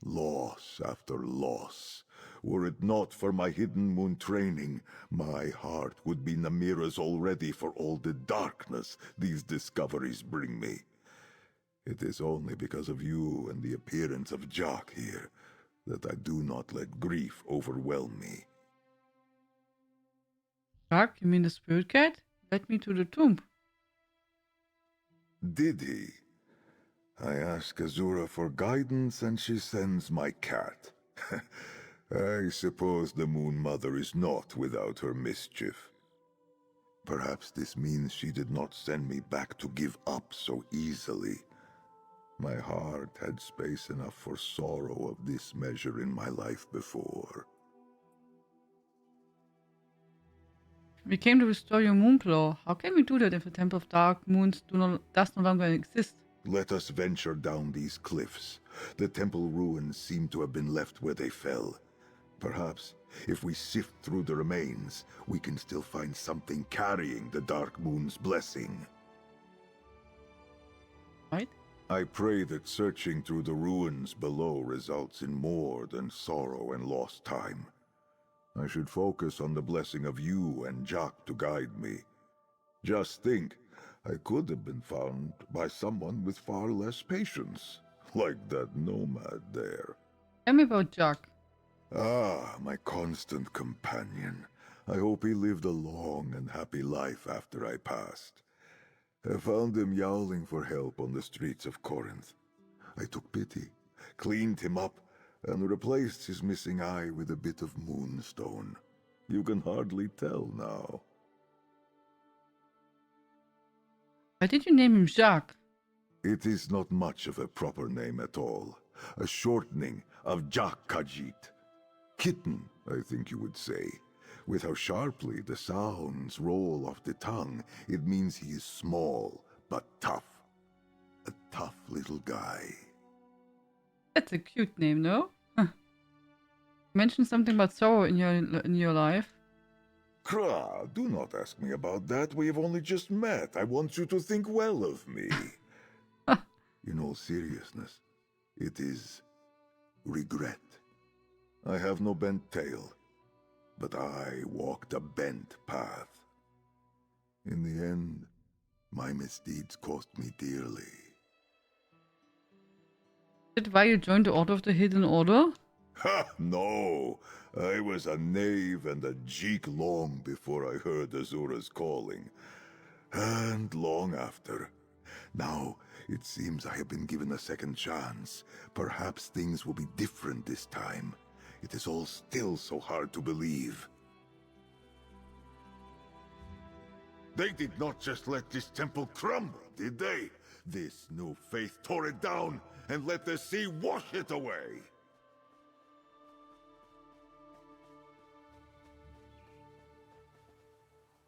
Loss after loss. Were it not for my hidden moon training, my heart would be Namira's already for all the darkness these discoveries bring me. It is only because of you and the appearance of Jock here that I do not let grief overwhelm me. Jock, you mean the spirit cat? Led me to the tomb. Did he? I ask Azura for guidance and she sends my cat. I suppose the Moon Mother is not without her mischief. Perhaps this means she did not send me back to give up so easily. My heart had space enough for sorrow of this measure in my life before. We came to restore your Moonclaw. How can we do that if the Temple of Dark Moons does no longer exist? Let us venture down these cliffs. The temple ruins seem to have been left where they fell. Perhaps, if we sift through the remains, we can still find something carrying the Dark Moon's blessing. Right? I pray that searching through the ruins below results in more than sorrow and lost time. I should focus on the blessing of you and Jock to guide me. Just think, I could have been found by someone with far less patience, like that nomad there. Tell me about Jock. Ah, my constant companion. I hope he lived a long and happy life after I passed. I found him yowling for help on the streets of Corinth. I took pity, cleaned him up, and replaced his missing eye with a bit of moonstone. You can hardly tell now. Why did you name him Jacques? It is not much of a proper name at all. A shortening of Jacques Khajiit. Kitten, I think you would say. With how sharply the sounds roll off the tongue, it means he is small, but tough. A tough little guy. That's a cute name, no? Huh. Mention something about sorrow in your life. Kra, do not ask me about that. We have only just met. I want you to think well of me. In all seriousness, it is regret. I have no bent tail, but I walked a bent path. In the end, my misdeeds cost me dearly. Is that why you joined the Order of the Hidden Order? Ha! No! I was a knave and a jeek long before I heard Azura's calling. And long after. Now, it seems I have been given a second chance. Perhaps things will be different this time. It is all still so hard to believe. They did not just let this temple crumble, did they? This new faith tore it down and let the sea wash it away.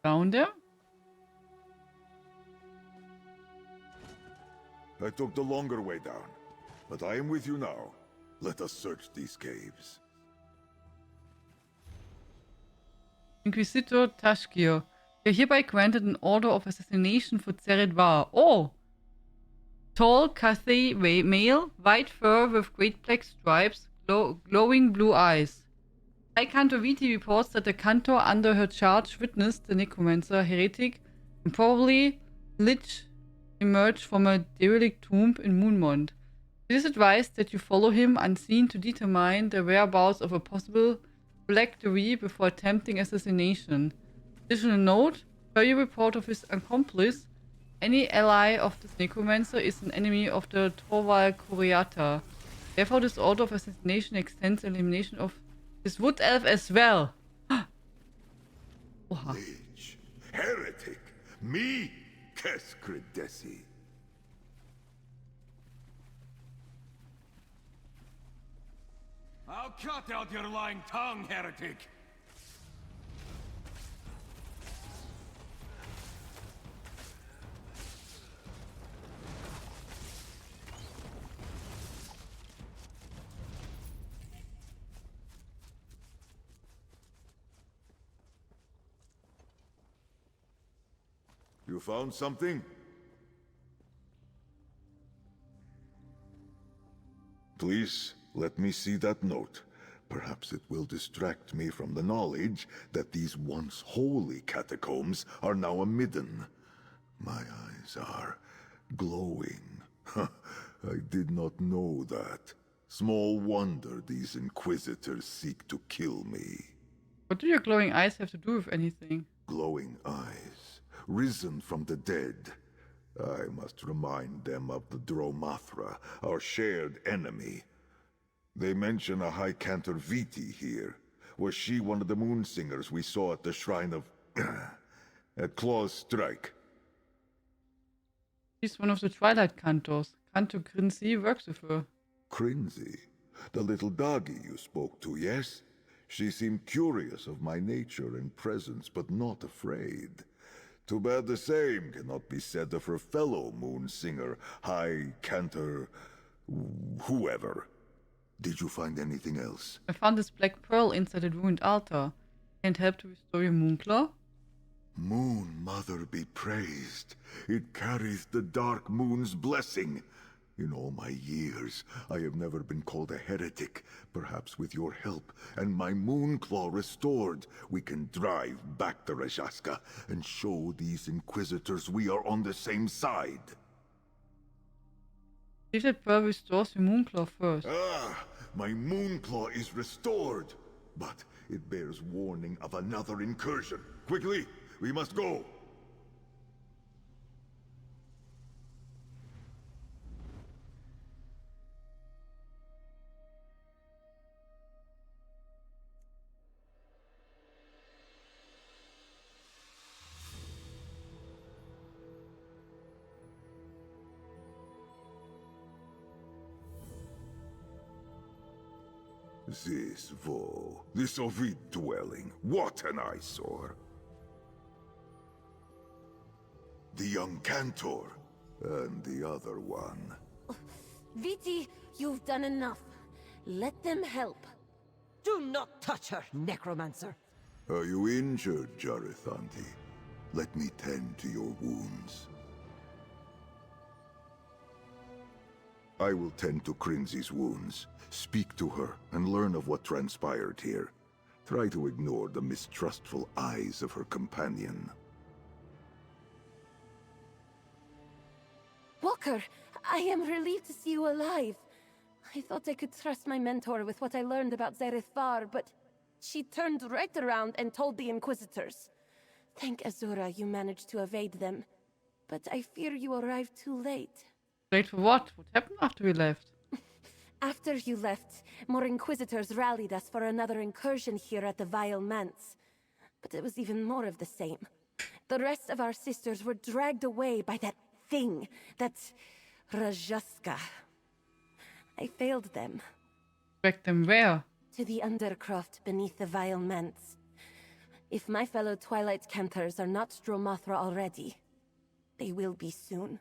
Down there? I took the longer way down, but I am with you now. Let us search these caves. Inquisitor Tashkir. You're hereby granted an order of assassination for Zeredvar. Oh! Tall, Cathay male, white fur with great black stripes, glowing blue eyes. High Cantor Viti reports that the Cantor under her charge witnessed the necromancer, heretic, and probably Lich emerge from a derelict tomb in Moonmont. It is advised that you follow him unseen to determine the whereabouts of a possible Black Dewey before attempting assassination. Additional note, per your report of his accomplice, any ally of this necromancer is an enemy of the Torval Curiata. Therefore, this order of assassination extends elimination of This wood elf as well. Lich, heretic, me, Keskredesi. I'll cut out your lying tongue, heretic! You found something? Please, let me see that note. Perhaps it will distract me from the knowledge that these once holy catacombs are now a midden. My eyes are glowing. I did not know that. Small wonder these inquisitors seek to kill me. What do your glowing eyes have to do with anything? Glowing eyes, risen from the dead. I must remind them of the Dromathra, our shared enemy. They mention a High Cantor Viti here. Was she one of the moon singers we saw at the shrine of... at Claw's Strike? She's one of the Twilight Cantors. Cantor Grinzi works with her. Crinzy? The little doggy you spoke to, yes? She seemed curious of my nature and presence, but not afraid. Too bad the same cannot be said of her fellow moon singer, High Cantor... whoever. Did you find anything else? I found this black pearl inside a ruined altar. Can't help to restore your moonclaw? Moon Mother be praised. It carries the Dark Moon's blessing. In all my years, I have never been called a heretic. Perhaps with your help and my Moonclaw restored, we can drive back the Rajaska and show these Inquisitors we are on the same side. See if that pearl restores your moonclaw first. Ah, my Moonclaw is restored. But it bears warning of another incursion. Quickly, we must go. This Vo, this Ovid dwelling, what an eyesore! The young Cantor, and the other one. Viti, you've done enough. Let them help. Do not touch her, necromancer. Are you injured, Jarithanti? Let me tend to your wounds. I will tend to Crinzy's wounds. Speak to her and learn of what transpired here. Try to ignore the mistrustful eyes of her companion. Walker, I am relieved to see you alive. I thought I could trust my mentor with what I learned about Zerethvar, but she turned right around and told the Inquisitors. Thank Azura you managed to evade them, but I fear you arrived too late. Late for what? What happened after we left? After you left, more Inquisitors rallied us for another incursion here at the Vile Manse. But it was even more of the same. The rest of our sisters were dragged away by that thing, that Rajaska. I failed them. Dragged them where? To the Undercroft beneath the Vile Manse. If my fellow Twilight Cantors are not Dromathra already, they will be soon.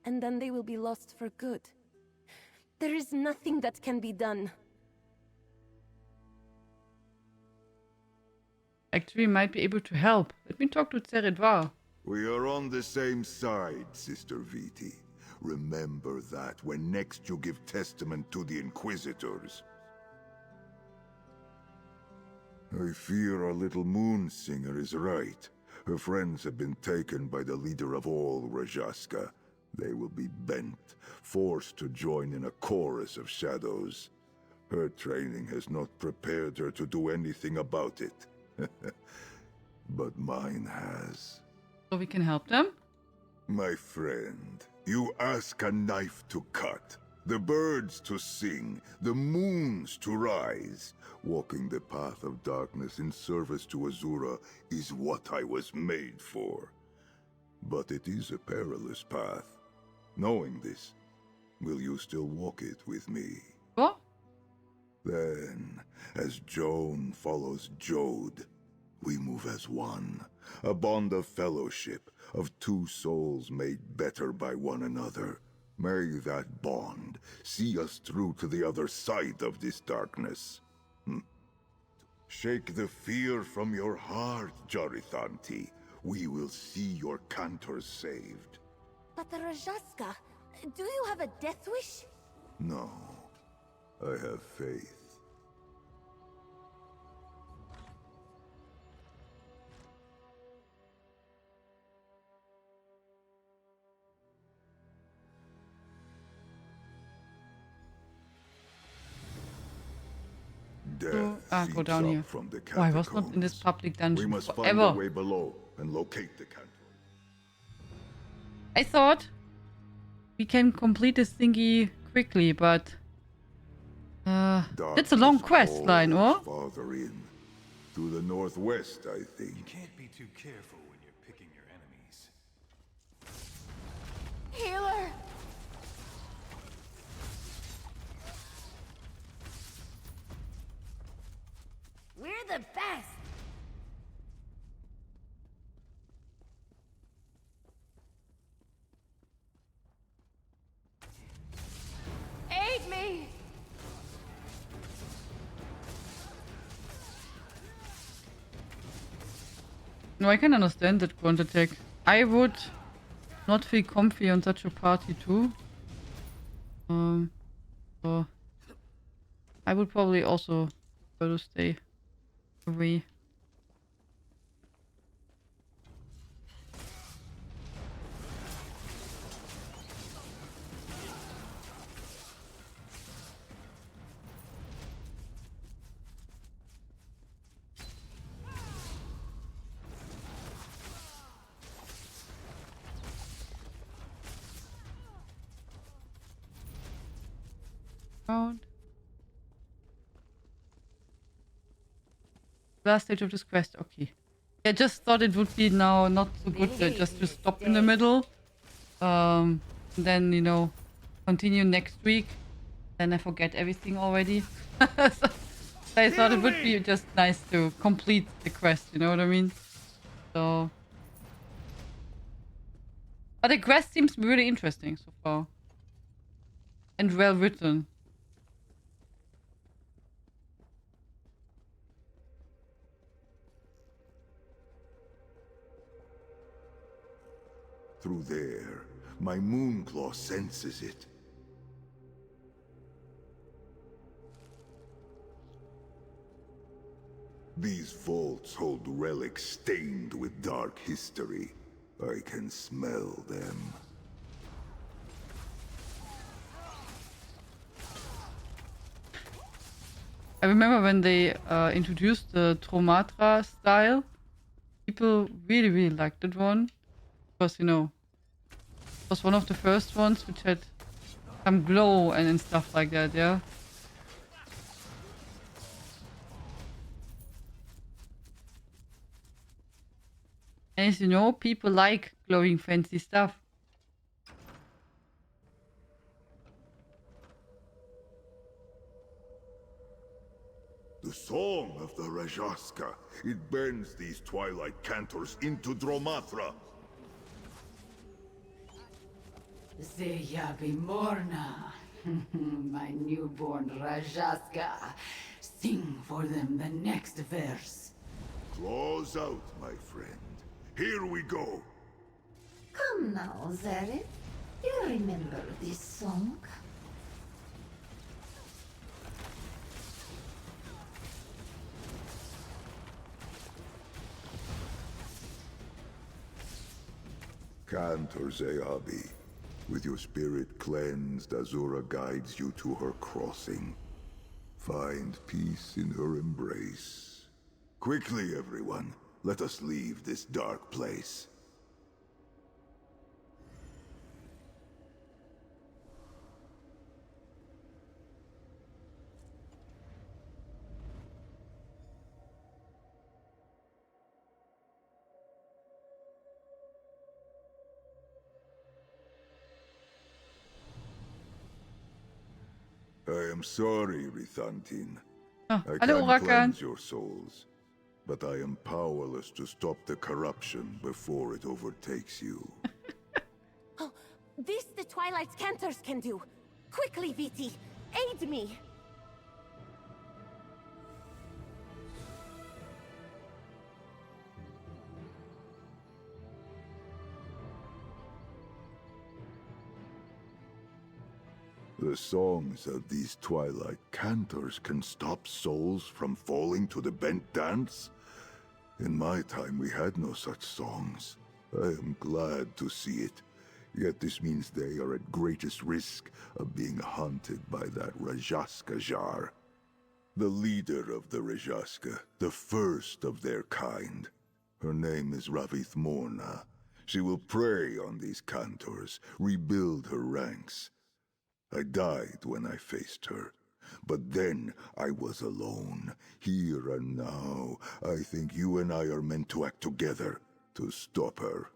And then they will be lost for good. There is nothing that can be done. Actually, we might be able to help. Let me talk to Zerethvar. We are on the same side, Sister Viti. Remember that when next you give testament to the Inquisitors. I fear our little moon singer is right. Her friends have been taken by the leader of all Rajaska. They will be bent, forced to join in a chorus of shadows. Her training has not prepared her to do anything about it. But mine has. So we can help them? My friend, you ask a knife to cut. The birds to sing, the moons to rise. Walking the path of darkness in service to Azura is what I was made for. But it is a perilous path. Knowing this, will you still walk it with me? What? Then, as Joan follows Jode, we move as one. A bond of fellowship, of two souls made better by one another. May that bond see us through to the other side of this darkness. Shake the fear from your heart, Jarithanti. We will see your cantors saved. But the Rajaska, do you have a death wish? No, I have faith. Go down here. Oh, I was not in this public dungeon We must forever. find our way below and locate the cantor. I thought we can complete this thingy quickly, but it's a long quest line, or? Farther in, to the northwest, I think. You can't be too careful when you're picking your enemies. Healer! We're the best! Aid me! No, I can understand that grunt attack. I would not feel comfy on such a party too. So I would probably also prefer to stay away. Last stage of this quest, okay. I just thought it would be now not so good just to stop in the middle. Then, you know, continue next week. Then I forget everything already. So I thought it would be just nice to complete the quest, you know what I mean? So... But the quest seems really interesting so far. And well written. Through there, my Moonclaw senses it. These vaults hold relics stained with dark history. I can smell them. I remember when they introduced the Tromatra style, people really liked that one. Because, you know, it was one of the first ones which had some glow and stuff like that, yeah? And as you know, people like glowing fancy stuff. The song of the Rajaska. It bends these twilight cantors into Dromatra. Zeyabi Morna, my newborn Rajaska. Sing for them the next verse. Claws out, my friend. Here we go. Come now, Zareth. You remember this song? Cantor Zeyabi. With your spirit cleansed, Azura guides you to her crossing. Find peace in her embrace. Quickly, everyone. Let us leave this dark place. I am sorry, Rithantin. Oh, I hallo can Orakan. cleanse your souls, but I am powerless to stop the corruption before it overtakes you. Oh, this the Twilight's cantors can do. Quickly, Viti, aid me. The songs of these Twilight cantors can stop souls from falling to the bent dance? In my time, we had no such songs. I am glad to see it. Yet this means they are at greatest risk of being hunted by that Rajaska Jar. The leader of the Rajaska, the first of their kind. Her name is Ravith Morna. She will prey on these cantors, rebuild her ranks. I died when I faced her. But then I was alone. Here and now, I think you and I are meant to act together to stop her.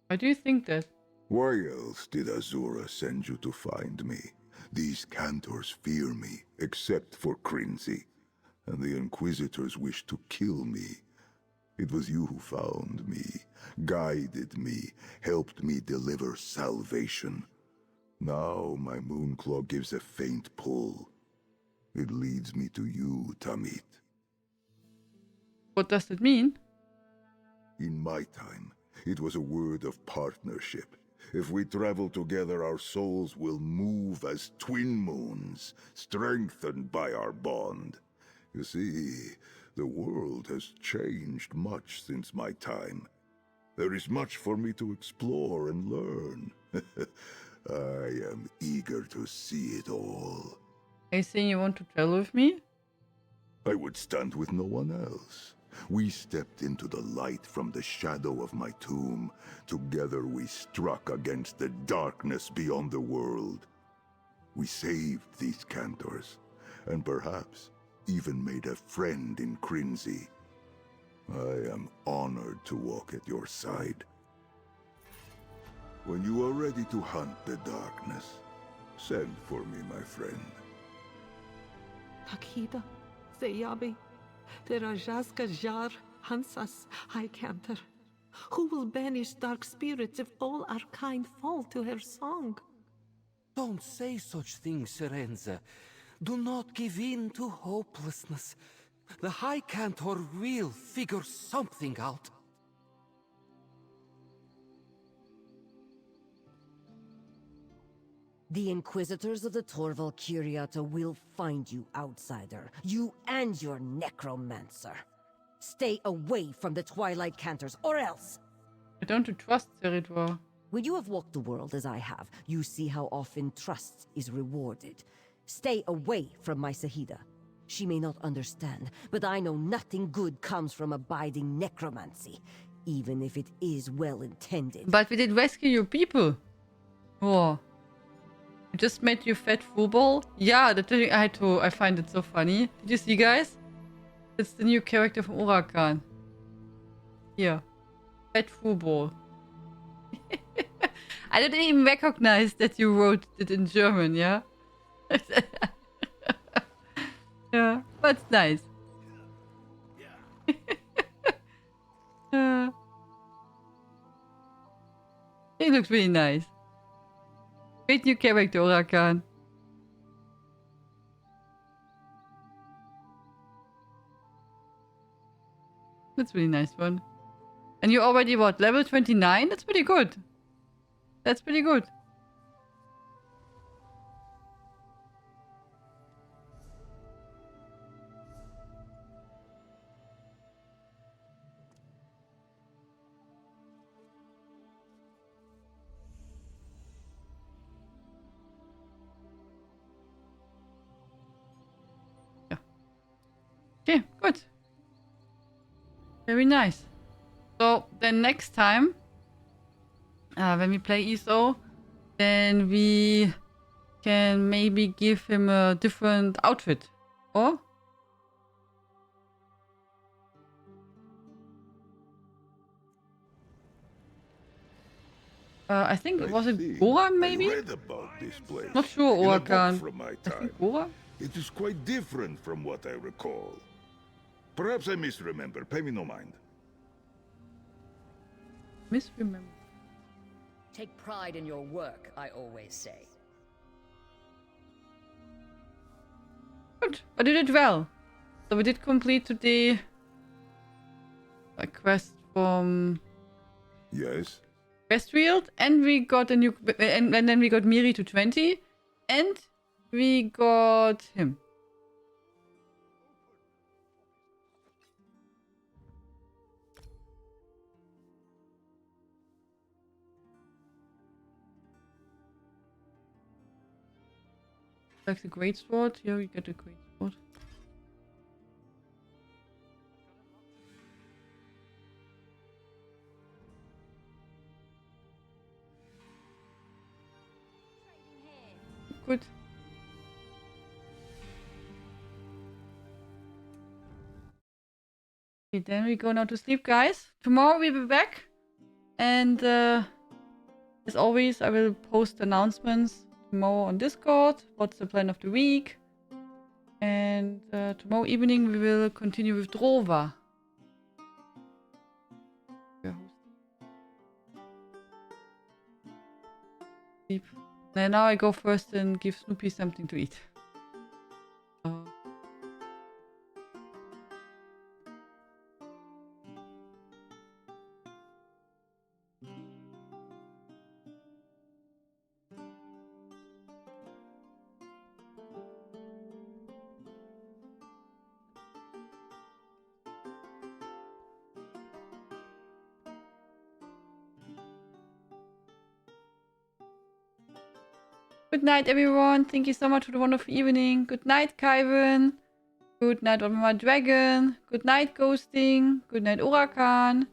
Why do you think that? Why else did Azura send you to find me? These cantors fear me, except for Crinzy. And the Inquisitors wish to kill me. It was you who found me, guided me, helped me deliver salvation. Now my Moonclaw gives a faint pull. It leads me to you, Tamit. What does it mean? In my time, it was a word of partnership. If we travel together, our souls will move as twin moons, strengthened by our bond. You see, the world has changed much since my time. There is much for me to explore and learn. I am eager to see it all. Are you saying you want to travel with me? I would stand with no one else. We stepped into the light from the shadow of my tomb. Together we struck against the darkness beyond the world. We saved these cantors, and perhaps even made a friend in Crinzy. I am honored to walk at your side. When you are ready to hunt the darkness, send for me, my friend. Takida, Zayabi, the Rajaska Jar hunts us, High Cantor. Who will banish dark spirits if all our kind fall to her song? Don't say such things, Serenza. Do not give in to hopelessness. The High Cantor will figure something out. The Inquisitors of the Torval Curiata will find you, outsider. You and your necromancer. Stay away from the Twilight Cantors, or else! I don't trust Seridwar. When you have walked the world as I have, you see how often trust is rewarded. Stay away from my Sahida. She may not understand, but I know nothing good comes from abiding necromancy, even if it is well intended. But we did rescue your people. Oh. You just met your fat football? Yeah, that thing I find it so funny. Did you see, guys? It's the new character from Orakan. Here. Fat football. I didn't even recognize that you wrote it in German, yeah? Yeah, but it's nice. He looks really nice. Great new character, Orakan. That's a really nice one. And you're already, what, level 29? That's pretty good. That's pretty good. Okay, good. Very nice. So then next time, when we play ESO, then we can maybe give him a different outfit. Or? I think it was it Gora, maybe? I read about this place. Not sure, in a book Orakan. from my I time. think Gora? It is quite different from what I recall. Perhaps I misremember. Pay me no mind. Misremember. Take pride in your work, I always say. Good. But you did well. So we did complete today a quest from Yes. Weald, and we got a new, and then we got Miri to 20, and we got him. Like the great sword. Here we get a great sword. Good. Okay, then we go now to sleep, guys. Tomorrow we'll be back. And as always, I will post announcements tomorrow on Discord. What's the plan of the week? And tomorrow evening we will continue with Drova. Sleep. And now I go first and give Snoopy something to eat. Good night, everyone. Thank you so much for the wonderful evening. Good night, Kyvan. Good night, Mama Dragon. Good night, Ghosting. Good night, Orakan.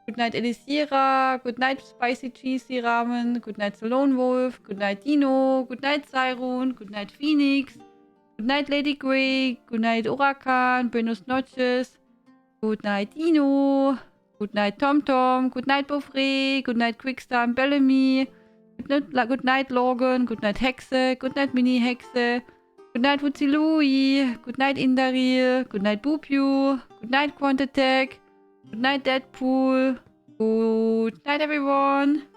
Good night, Elisira. Good night, Spicy Cheesy Ramen. Good night, the Lone Wolf. Good night, Dino. Good night, Cyrone. Good night, Phoenix. Good night, Lady Grey. Good night, Orakan. Buenos noches. Good night, Dino. Good night, Tom Tom. Good night, Beaufrey. Good night, Quickstar and Bellamy. Good night, Logan. Good night, Hexe. Good night, Mini Hexe. Good night, Woodsy Louie. Good night, Indaril. Good night, Boopyu. Good night, Quantatech. Good night, Deadpool. Good night, everyone.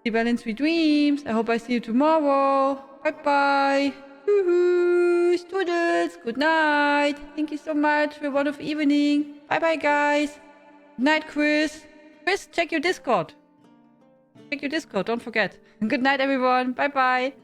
Sleep well in sweet dreams. I hope I see you tomorrow. Bye-bye. Woohoo! Students, good night. Thank you so much for a wonderful evening. Bye-bye, guys. Good night, Chris. Chris, check your Discord. Check your Discord, don't forget. Good night, everyone. Bye-bye.